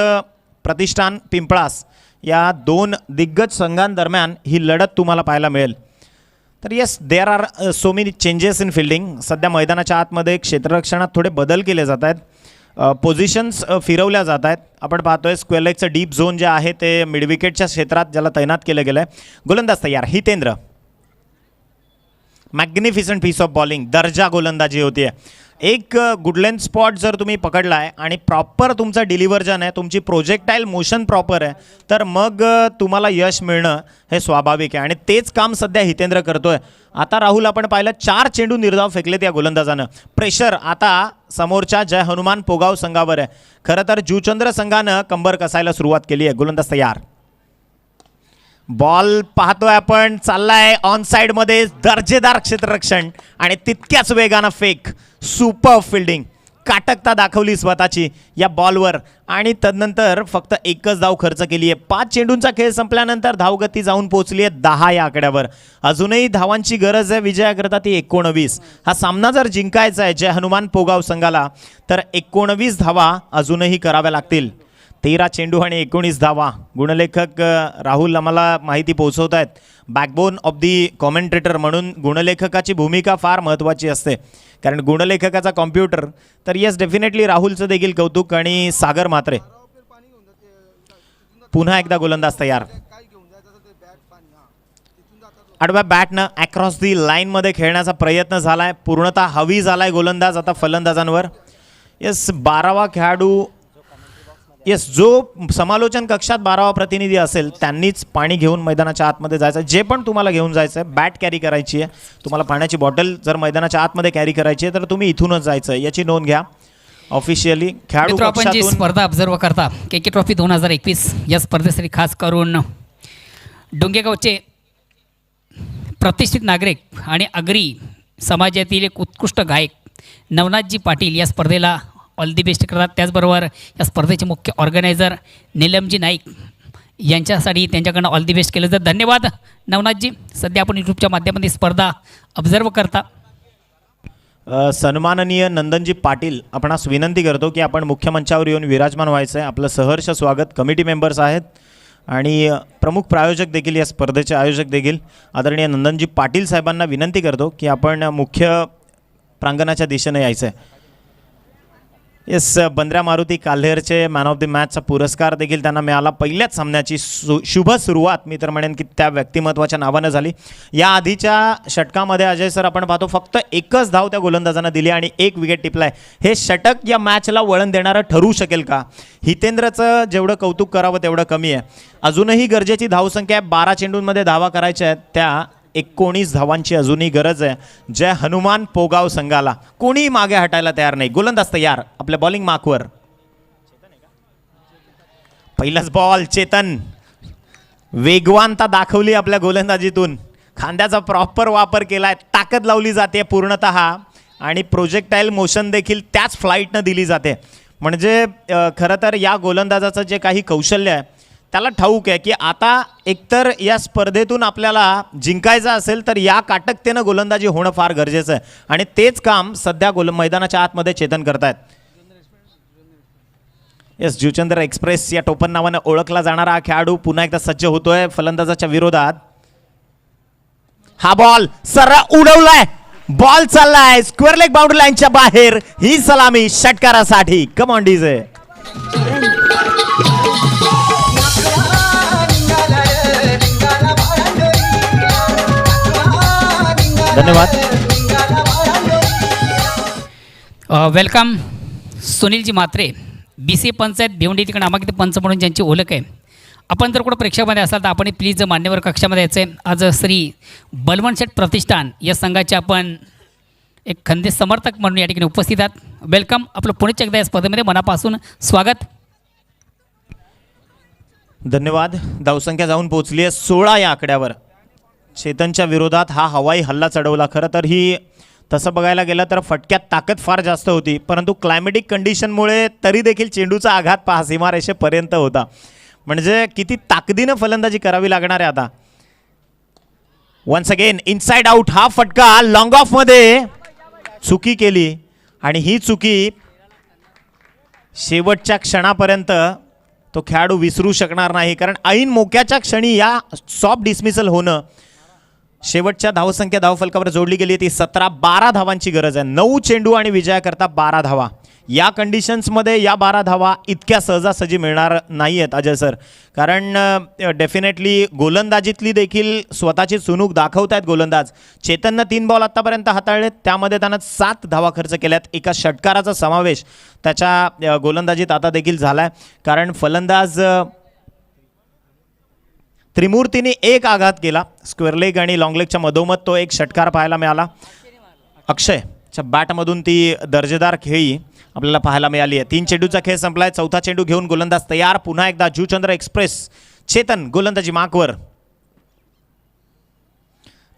प्रतिष्ठान पिंपळास या 2 दिग्गज संघांदरम्यान ही लढत तुम्हाला पाहायला मिळेल. तर yes there are so many changes in fielding. सध्या मैदानाच्या आतमध्ये क्षेत्ररक्षणात थोडे बदल केले जात आहेत. पोझिशन्स फिरवल्या जात आहेत. आपण पाहतोय स्क्वेअर लेगचं डीप झोन जे आहे ते मिडविकेटच्या क्षेत्रात ज्याला तैनात केलं गेलं आहे. गोलंदाज तयार Hitendra. Magnificent piece of bowling. दर्जा गोलंदाजी होती आहे. एक गुडलेन स्पॉट जर तुम्ही पकडला आहे आणि प्रॉपर तुमचं डिलिव्हर्जन आहे, तुमची प्रोजेक्टाईल मोशन प्रॉपर आहे, तर मग तुम्हाला यश मिळणं हे स्वाभाविक आहे आणि तेच काम सध्या हितेंद्र करतोय. आता राहुल आपण पाहिलं 4 चेंडू निर्धाव फेकलेत या गोलंदाजानं. प्रेशर आता समोरच्या जय हनुमान पोगाव संघावर आहे. खरं तर जुचंद्र संघानं कंबर कसायला सुरुवात केली आहे. गोलंदाज तयार. बॉल पाहतोय आपण चाललाय ऑन साईडमध्ये. दर्जेदार क्षेत्ररक्षण आणि तितक्याच वेगानं फेक. Super fielding. काटकता दाखवली स्वतःची या बॉलवर आणि तदनंतर फक्त 1च धाव खर्च केली आहे. 5 चेंडूंचा खेळ संपल्यानंतर धावगती जाऊन पोहोचली आहे 10 या आकड्यावर. अजूनही धावांची गरज आहे विजयाकरता ती 19. हा सामना जर जिंकायचा आहे जय हनुमान पोगाव संघाला तर 19 धावा अजूनही कराव्या लागतील. 13 चेंडू आणि 19 धावा. गुणलेखक राहुल आम्हाला माहिती पोहोचवत आहेत. बॅकबोन ऑफ दी कॉमेंटेटर म्हणून गुणलेखकाची भूमिका फार महत्त्वाची असते कारण गुणलेखकाचा कॉम्प्युटर. तर येस डेफिनेटली राहुलचं देखील कौतुक. आणि सागर म्हात्रे पुन्हा एकदा गोलंदाज तयार. आडव्या बॅटनं अक्रॉस दी लाईनमध्ये खेळण्याचा प्रयत्न झाला आहे. पूर्णतः हवी झाला आहे गोलंदाज आता फलंदाजांवर. येस 12वा खेळाडू. येस जो समालोचन कक्षात 12वा प्रतिनिधी असेल त्यांनीच पाणी घेऊन मैदानाच्या आतमध्ये जायचं. जे पण तुम्हाला घेऊन जायचं आहे, बॅट कॅरी करायची आहे, तुम्हाला पाण्याची बॉटल जर मैदानाच्या आतमध्ये कॅरी करायची आहे तर तुम्ही इथूनच जायचं आहे याची नोंद घ्या. ऑफिशियली खेळाडू आपण जी कक्षातून स्पर्धा ऑब्झर्व करता के ट्रॉफी 2021 या स्पर्धेसाठी खास करून डोंगेगावचे प्रतिष्ठित नागरिक आणि आगरी समाजातील एक उत्कृष्ट गायक नवनाथजी पाटील या स्पर्धेला ऑल दी बेस्ट करतात. त्याचबरोबर या स्पर्धेचे मुख्य ऑर्गनायझर नीलमजी नाईक यांच्यासाठी त्यांच्याकडनं ऑल दी बेस्ट केलं जातं. धन्यवाद नवनाथजी. सध्या आपण यूट्यूबच्या माध्यमातून स्पर्धा ऑब्झर्व करता. सन्माननीय नंदनजी पाटील आपणास विनंती करतो की आपण मुख्य मंचावर येऊन विराजमान व्हायचं आहे. आपलं सहर्ष स्वागत. कमिटी मेंबर्स आहेत आणि प्रमुख प्रायोजक देखील या स्पर्धेचे आयोजक देखील आदरणीय नंदनजी पाटील साहेबांना विनंती करतो की आपण मुख्य प्रांगणाच्या दिशेने यायचं आहे. येस बंद्रा मारुती काल्हेरचे मॅन ऑफ द मॅचचा पुरस्कार देखील त्यांना मिळाला. पहिल्याच सामन्याची शुभ सुरुवात मी तर म्हणेन की त्या व्यक्तिमत्वाच्या नावानं झाली. या आधीच्या षटकामध्ये अजय सर आपण पाहतो फक्त 1च धाव त्या गोलंदाजांना दिली आणि 1 विकेट टिपलाय. हे षटक या मॅचला वळण देणारं ठरू शकेल का? हितेंद्रचं जेवढं कौतुक करावं तेवढं कमी आहे. अजूनही गरजेची धावसंख्या 12 चेंडूंमध्ये धावा करायच्या आहेत. त्या 19 धावांची अजूनही गरज आहे जय हनुमान पोगाव संघाला. कोणीही मागे हटायला तयार नाही. गोलंदाज तयार आपल्या बॉलिंग मार्कवर. पहिलाच बॉल. चेतन वेगवानता दाखवली आपल्या गोलंदाजीतून. खांद्याचा प्रॉपर वापर केलाय. ताकद लावली जाते पूर्णतः आणि प्रोजेक्टाईल मोशन देखील त्याच फ्लाईटनं दिली जाते. म्हणजे खरं तर या गोलंदाजाचं जे काही कौशल्य आहे त्याला ठाऊक आहे की आता एकतर या स्पर्धेतून आपल्याला जिंकायचं असेल तर या काटकतेनं गोलंदाजी होणं फार गरजेचं आहे आणि तेच काम सध्या मैदानाच्या आतमध्ये चेतन करतायत. येस जुचंद्र एक्सप्रेस या टोपण नावानं ओळखला जाणारा हा खेळाडू पुन्हा एकदा सज्ज होतोय फलंदाजाच्या विरोधात. हा बॉल सरळ उडवलाय. बॉल चाललाय स्क्वेअर लेग बाउंड्री लाईनच्या बाहेर. ही सलामी षटकारासाठी. Come on DJ. धन्यवाद. वेलकम सुनीलजी म्हात्रे BC पंचायत भिवंडी तिकडे नामांकित पंच म्हणून ज्यांची ओळख आहे. आपण जर कुठं प्रेक्षकामध्ये असाल तर आपण प्लीज मान्यवर कक्षामध्ये यायचं आहे. आज श्री बलवंत शेठ प्रतिष्ठान या संघाचे आपण एक खंदे समर्थक म्हणून या ठिकाणी उपस्थित आहात. वेलकम. आपलं पुण्याच्या एकदा या स्पर्धेमध्ये मनापासून स्वागत. धन्यवाद. धावसंख्या जाऊन पोहोचली आहे 16 या आकड्यावर. चेतनच्या विरोधात हा हवाई हल्ला चढवला. खरं तर ही तसं बघायला गेलं तर फटक्यात ताकद फार जास्त होती, परंतु क्लायमेटिक कंडिशनमुळे तरी देखील चेंडूचा आघात पहा सीमारेषेपर्यंत होता. म्हणजे किती ताकदीनं फलंदाजी करावी लागणार आहे आता. Once again inside out. हा फटका लॉंग ऑफमध्ये चुकी केली आणि ही चुकी शेवटच्या क्षणापर्यंत तो खेळाडू विसरू शकणार नाही, कारण ऐन मोक्याच्या क्षणी या सॉफ्ट डिसमिसल होणं. शेवटच्या धावसंख्या धावफलकावर जोडली गेली ती 17-12 धावांची गरज आहे. 9 चेंडू आणि विजयाकरता 12 धावा. या कंडिशन्समध्ये या 12 धावा इतक्या सहजासहजी मिळणार नाही आहेत अजय सर, कारण डेफिनेटली गोलंदाजीतली देखील स्वतःची चुणूक दाखवत आहेत गोलंदाज. चेतननं 3 बॉल आत्तापर्यंत हाताळलेत, त्यामध्ये त्यानं 7 धावा खर्च केल्यात. एका षटकाराचा समावेश त्याच्या गोलंदाजीत आता देखील झाला आहे, कारण फलंदाज त्रिमूर्तीने एक आघात केला स्क्वेअर लेग आणि लॉंग लेगच्या मधोमध. तो एक षटकार पाहायला मिळाला. अक्षयच्या बॅटमधून ती दर्जेदार खेळी आपल्याला पाहायला मिळाली आहे. 3 चेंडूचा खेळ संपलाय. 4था चेंडू घेऊन गोलंदाज तयार. पुन्हा एकदा जुचंद्र एक्सप्रेस. चेतन गोलंदाजी मार्कवर.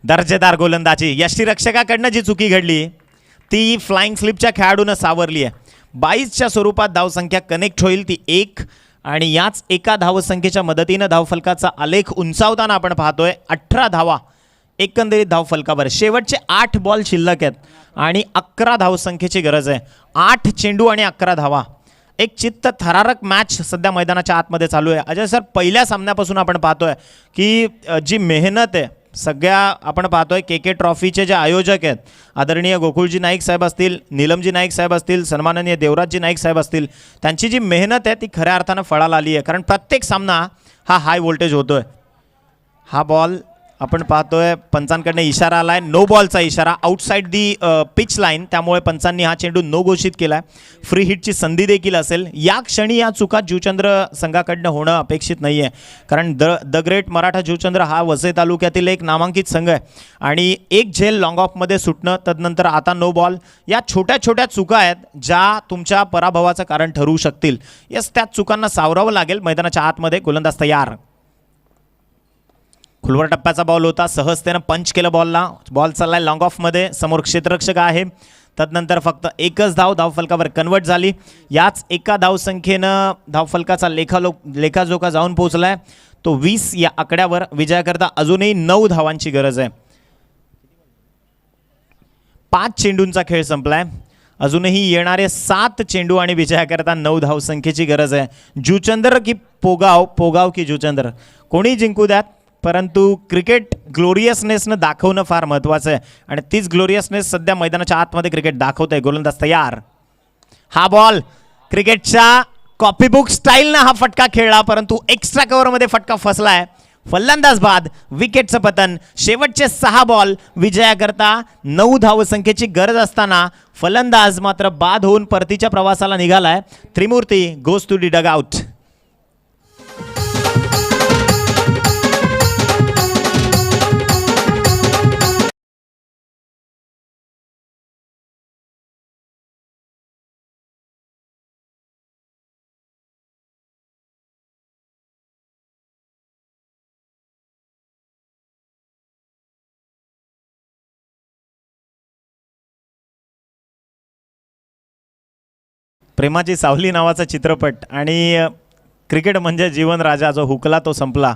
दर्जेदार गोलंदाजी. यष्टीरक्षकाकडनं जी चुकी घडली ती फ्लाइंग स्लिपच्या खेळाडूनं सावरली आहे. 22च्या स्वरूपात धावसंख्या कनेक्ट होईल ती 1, आणि याच एका धावसंख्येच्या मदतीनं धावफलकाचा आलेख उंचावताना आपण पाहतोय 18 धावा एकंदरीत धावफलकावर. शेवटचे 8 बॉल शिल्लक आहेत आणि 11 धावसंख्येची गरज आहे. 8 चेंडू आणि 11 धावा. एक चित्त थरारक मॅच सध्या मैदानाच्या आतमध्ये चालू आहे. अजय सर, पहिल्या सामन्यापासून आपण पाहतोय की जी मेहनत आहे सगळ्या, आपण पाहतोय के ट्रॉफीचे जे आयोजक आहेत आदरणीय गोकुळजी नाईक साहेब असतील, नीलमजी नाईक साहेब असतील, सन्माननीय देवराजजी नाईक साहेब असतील, त्यांची जी मेहनत आहे ती खऱ्या अर्थानं फळाला आली आहे, कारण प्रत्येक सामना हा हाय व्होल्टेज होतोय. हा बॉल आपण पाहतोय पंचांकडनं इशारा आलाय, नो बॉलचा इशारा, आउटसाइड दी पिच लाईन, त्यामुळे पंचांनी हा चेंडू नो घोषित केलाय. फ्री हिटची संधी देखील असेल. या क्षणी या चुका जुचंद्र संघाकडनं होणं अपेक्षित नाही आहे, कारण द ग्रेट मराठा जुचंद्र हा वसई तालुक्यातील एक नामांकित संघ आहे आणि एक झेल लॉंग ऑफमध्ये सुटणं, तदनंतर आता नो बॉल, या छोट्या छोट्या चुका आहेत ज्या तुमच्या पराभवाचं कारण ठरवू शकतील. यस, त्या चुकांना सावरावं लागेल. मैदानाच्या आतमध्ये गोलंदाज तयार. खुलवर टप्प्याचा बॉल होता, सहजतेनं पंच केलं बॉलला. बॉल चाललाय लॉंग ऑफमध्ये, समोर क्षेत्ररक्षक आहे. तदनंतर फक्त एकच धाव धावफलकावर कन्वर्ट झाली. याच एका धावसंख्येनं धावफलकाचा लेखाजोखा जाऊन पोहोचलाय तो 20 या आकड्यावर. विजयाकरता अजूनही 9 धावांची गरज आहे. 5 चेंडूंचा खेळ संपलाय. अजूनही येणारे 7 चेंडू आणि विजयाकरता 9 धावसंख्येची गरज आहे. जुचंद्र की पोगाव की जुचंद्र, कोणी जिंकू द्यात, परंतु क्रिकेट ग्लोरियसनेसनं दाखवणं फार महत्त्वाचं आहे आणि तीच ग्लोरियसनेस सध्या मैदानाच्या आतमध्ये क्रिकेट दाखवत आहे. गोलंदाज तयार. हा बॉल क्रिकेटच्या कॉपीबुक स्टाईलनं हा फटका खेळला, परंतु एक्स्ट्रा कव्हरमध्ये फटका फसलाय. फलंदाज बाद, विकेटचं पतन. शेवटचे 6 बॉल विजयाकरता 9 धावसंख्येची गरज असताना फलंदाज मात्र बाद होऊन परतीच्या प्रवासाला निघालाय. त्रिमूर्ती गोज टू दी डगआउट. प्रेमाची सावली नावाचा चित्रपट आणि क्रिकेट म्हणजे जीवन राजा, जो हुकला तो संपला.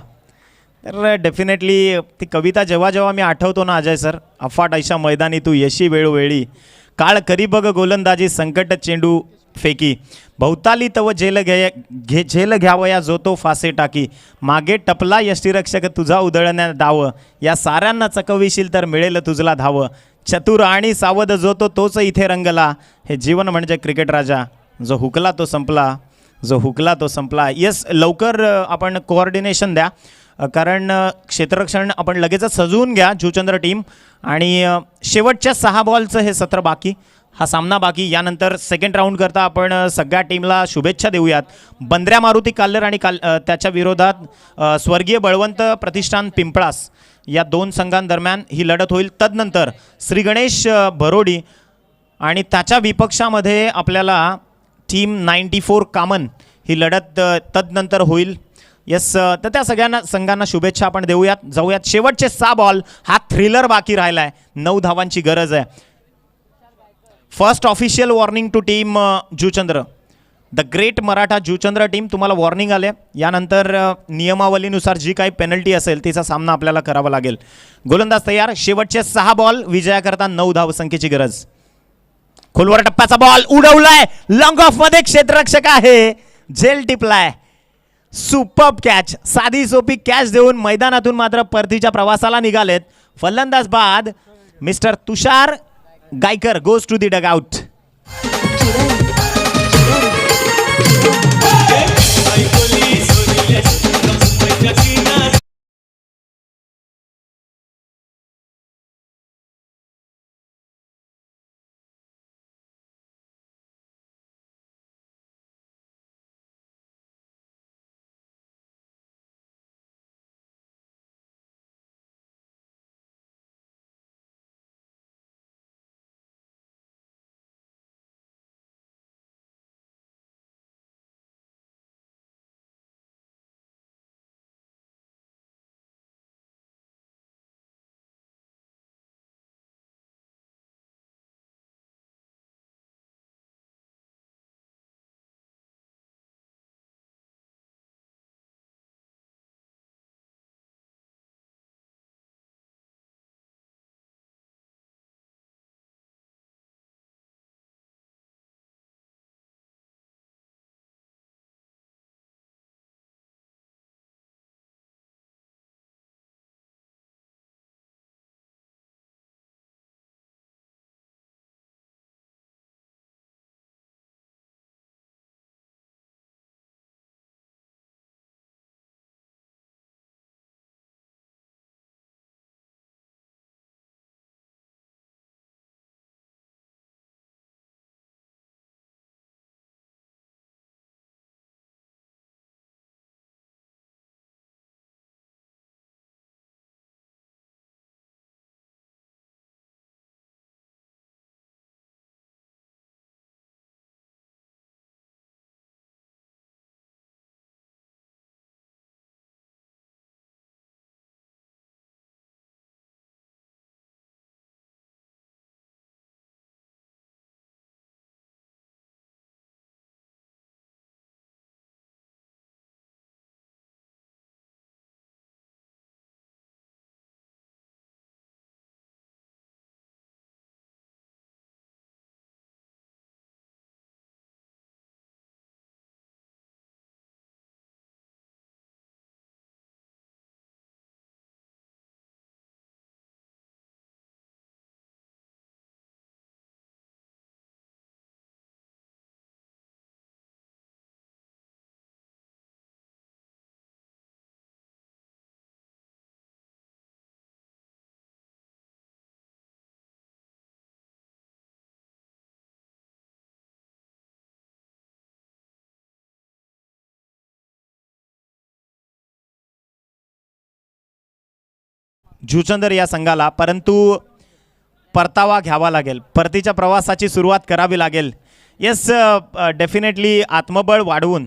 तर डेफिनेटली ती कविता जेव्हा जेव्हा मी आठवतो ना अजय सर, अफाट ऐशा मैदानी तू यशी वेळोवेळी, काळ करी बघ गोलंदाजी संकट चेंडू फेकी, भवताली तव झेल घ्यावया जो तो फासे टाकी, मागे टपला यष्टीरक्षक तुझा उधळण्या डाव, या साऱ्यांना चकविशील तर मिळेल तुझला धाव, चतुर आणि सावध जो तो तोच इथे रंगला, हे जीवन म्हणजे क्रिकेट राजा, जो हुकला तो संपला, जो हुकला तो संपला. येस, लवकर आपण कोऑर्डिनेशन द्या, कारण क्षेत्ररक्षण आपण लगेचच सजवून घ्या जुचंद्र टीम. आणि शेवटच्या 6 बॉलचं हे सत्र बाकी, हा सामना बाकी. यानंतर सेकंड राऊंड करता आपण सगळ्या टीमला शुभेच्छा देऊयात. बंद्र्या मारुती काल्लर आणि त्याच्या विरोधात स्वर्गीय बळवंत प्रतिष्ठान पिंपळास या 2 संघांदरम्यान ही लढत होईल. तदनंतर श्री गणेश भरोडी आणि त्याच्या विपक्षामध्ये आपल्याला टीम 94 कामन ही लढत तदनंतर होईल. येस, तर त्या सगळ्यांना संघांना शुभेच्छा आपण देऊयात. जाऊयात शेवटचे 6 बॉल. हा थ्रिलर बाकी राहिला आहे. 9 धावांची गरज आहे. First official warning to team Juchandra. The great Maratha Juchandra team, तुम्हाला वॉर्निंग आले. यानंतर नियमावलीनुसार जी काही पेनल्टी असेल तिचा सामना आपल्याला करावा लागेल. गोलंदाज तयार. शेवटचे 6 बॉल विजयाकरता 9 धावसंख्येची गरज. खोलवर टप्प्याचा बॉल उडवलाय. लॉंग ऑफ मध्ये क्षेत्ररक्षक आहे. झेल टिपलाय. Superb catch. साधी सोपी कॅच देऊन मैदानातून मात्र परतीच्या प्रवासाला निघालेत. फलंदाज बाद mister Tushar Gaikar goes to the dugout. Juchandra या संघाला परंतु परतावा घ्यावा लागेल. परतीच्या प्रवासाची सुरुवात करावी लागेल. येस, डेफिनेटली आत्मबळ वाढवून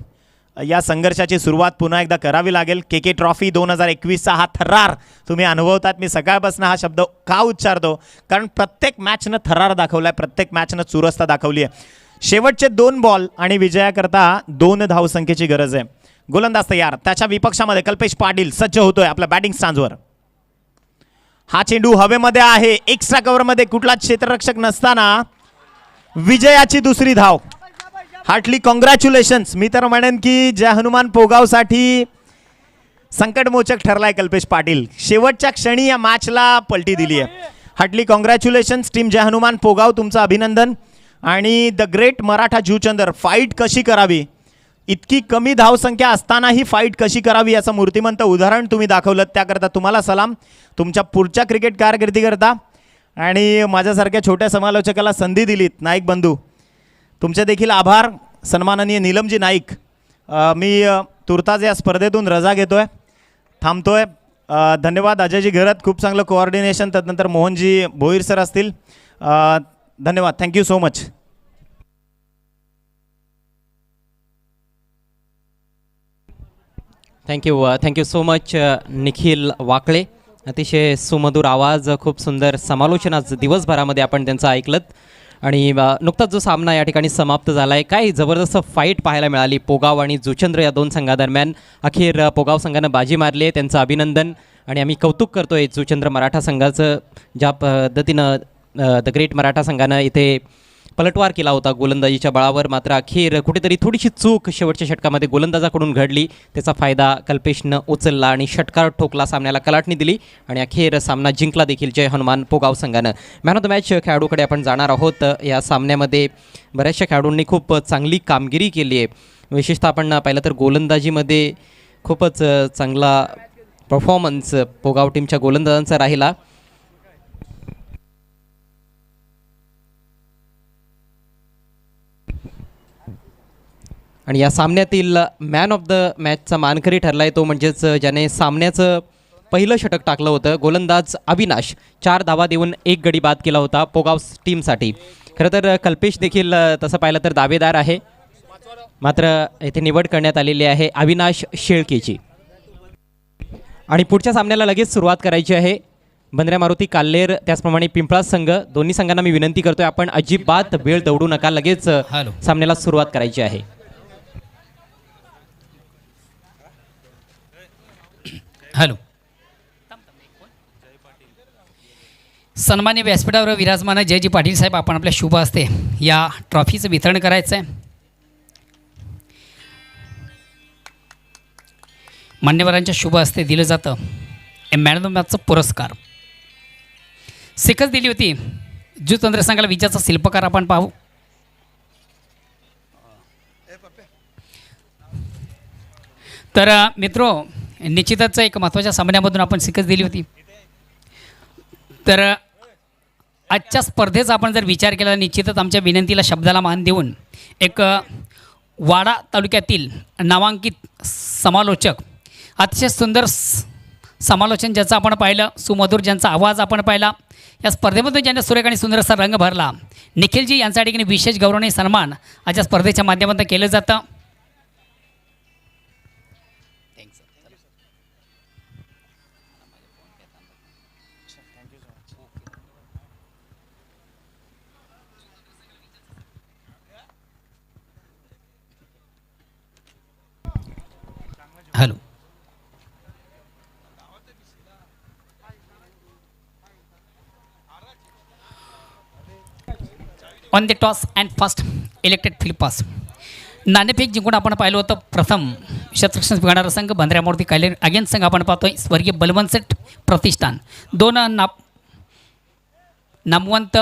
या संघर्षाची सुरुवात पुन्हा एकदा करावी लागेल. के ट्रॉफी 2021चा हा थरार तुम्ही अनुभवतात. मी सकाळपासून हा शब्द का उच्चारतो, कारण प्रत्येक मॅचनं थरार दाखवला आहे, प्रत्येक मॅचनं चुरस्ता दाखवली आहे. शेवटचे 2 बॉल आणि विजयाकरता 2 धावसंख्येची गरज आहे. गोलंदाज तयार. त्याच्या विपक्षामध्ये कल्पेश पाटील सज्ज होतोय आपल्या बॅटिंग स्टँडवर. हा चेंडू हवेमध्ये आहे. एक्स्ट्रा कव्हरमध्ये कुठलाच क्षेत्ररक्षक नसताना विजयाची दुसरी धाव. Hartley congratulations. मी तर म्हणेन की जय हनुमान पोगावसाठी संकटमोचक ठरलाय कल्पेश पाटील. शेवटच्या क्षणी या मॅचला पलटी दिली आहे. हार्टली कॉंग्रॅच्युलेशन्स टीम जय हनुमान पोगाव, तुमचं अभिनंदन. आणि द ग्रेट मराठा जुचंदर, फाईट कशी करावी, इतकी कमी धावसंख्या असतानाही फाईट कशी करावी याचं मूर्तिमंत उदाहरण तुम्ही दाखवलं. त्याकरता तुम्हाला सलाम. तुमच्या पुढच्या क्रिकेट कारकिर्दीकरता आणि माझ्यासारख्या छोट्या समालोचकाला संधी दिलीत नाईक बंधू, तुमचे देखील आभार. सन्माननीय नीलमजी नाईक, मी तुर्तास या स्पर्धेतून रजा घेतोय, थांबतोय. धन्यवाद अजयजी घरत, खूप चांगलं कोऑर्डिनेशन. त्यानंतर मोहनजी भोईर सर असतील. धन्यवाद. Thank you so much. Thank you so much Nikhil Wakale. अतिशय सुमधुर आवाज, खूप सुंदर समालोचन आज दिवसभरामध्ये आपण त्यांचं ऐकलं. आणि नुकताच जो सामना या ठिकाणी समाप्त झाला आहे, काय जबरदस्त फाईट पाहायला मिळाली पोगाव आणि जुचंद्र या दोन संघादरम्यान. अखेर पोगाव संघानं बाजी मारली आहे, त्यांचं अभिनंदन. आणि आम्ही कौतुक करतोय जुचंद्र मराठा संघाचं, ज्या पद्धतीनं द ग्रेट मराठा संघानं इथे पलटवार केला होता गोलंदाजीच्या बळावर. मात्र अखेर कुठेतरी थोडीशी चूक शेवटच्या षटकामध्ये गोलंदाजाकडून घडली, त्याचा फायदा कल्पेशनं उचलला आणि षटकार ठोकला, सामन्याला कलाटणी दिली आणि अखेर सामना जिंकला देखील जय हनुमान पोगाव संघानं. मॅन ऑफ द मॅच खेळाडूकडे आपण जाणार आहोत. या सामन्यामध्ये बऱ्याचशा खेळाडूंनी खूप चांगली कामगिरी केली आहे. विशेषतः आपण पाहिलं तर गोलंदाजीमध्ये खूपच चांगला परफॉर्मन्स पोगाव टीमच्या गोलंदाजांचा राहिला. आणि या सामन्यातील मॅन ऑफ द मॅचचा मानकरी ठरला आहे तो म्हणजेच ज्याने सामन्याचं पहिलं षटक टाकलं होतं, गोलंदाज अविनाश. 4 धावा देऊन 1 गडी बाद केला होता पोगाव टीमसाठी. खरं तर कल्पेश देखील तसं पाहिलं तर दावेदार आहे, मात्र येथे निवड करण्यात आलेली आहे अविनाश शेळकेची. आणि पुढच्या सामन्याला लगेच सुरुवात करायची आहे. बंद्र्या मारुती काल्हेर त्याचप्रमाणे पिंपळा संघ, दोन्ही संघांना मी विनंती करतोय आपण अजिबात वेळ दौडू नका, लगेच सामन्याला सुरुवात करायची आहे. हॅलो. सन्मान्य व्यासपीठावर विराजमान जयजी पाटील साहेब, आपण आपल्या शुभ हस्ते या ट्रॉफीचं वितरण करायचं आहे. मान्यवरांच्या शुभ हस्ते दिलं जातं मॅन ऑफ द मॅचचा पुरस्कार. शिकस्त दिली होती जुचंद्र संघाला विजयाचा शिल्पकार आपण पाहू. तर मित्रो, निश्चितच एक महत्त्वाच्या सामन्यामधून आपण शिकस्त दिली होती. तर आजच्या स्पर्धेचा आपण जर विचार केला तर निश्चितच आमच्या विनंतीला शब्दाला मान देऊन एक वाडा तालुक्यातील नामांकित समालोचक, अतिशय सुंदर समालोचन ज्याचं आपण पाहिलं, सुमधुर ज्यांचा आवाज आपण पाहिला, या स्पर्धेमधून ज्यांनी सुरेख आणि सुंदर असा रंग भरला, निखिलजी यांच्या ठिकाणी विशेष गौरवणीय सन्मान आजच्या स्पर्धेच्या माध्यमातून केलं जातं. Hello. On the toss and first elected field pass, नाणेफेक जिंकून आपण पाहिलं होतं प्रथम शतरक्षण स्वीकारणारा संघ बंद्र्या मारुती काल्हेर अगेन्स्ट संघ आपण पाहतोय स्वर्गीय बलवंत सेठ प्रतिष्ठान. 2 नामवंत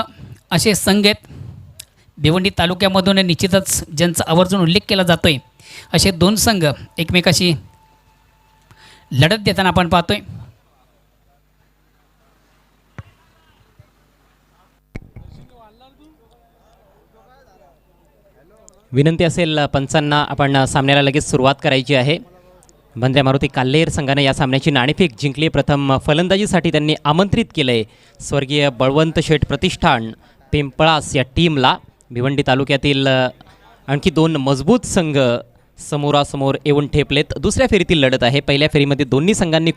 असे संघ आहेत भिवंडी तालुक्यामधून, निश्चितच ज्यांचा आवर्जून उल्लेख केला जातोय असे 2 संघ एकमेकाशी लढत देताना आपण पाहतोय. विनंती असेल पंचांना, आपण सामन्याला लगेच सुरुवात करायची आहे. बंद्र्या मारुती काल्हेर संघाने या सामन्याची नाणेफेक जिंकली. प्रथम फलंदाजीसाठी त्यांनी आमंत्रित केलं आहे स्वर्गीय बळवंत शेठ प्रतिष्ठान पिंपळास या टीमला. भिवंडी तालुक्यातील आणखी 2 मजबूत संघ समोरासमोर येऊन ठेपलेत. दुसऱ्या फेरीतील लढत आहे. पहिल्या फेरीमध्ये दोन्ही संघांनी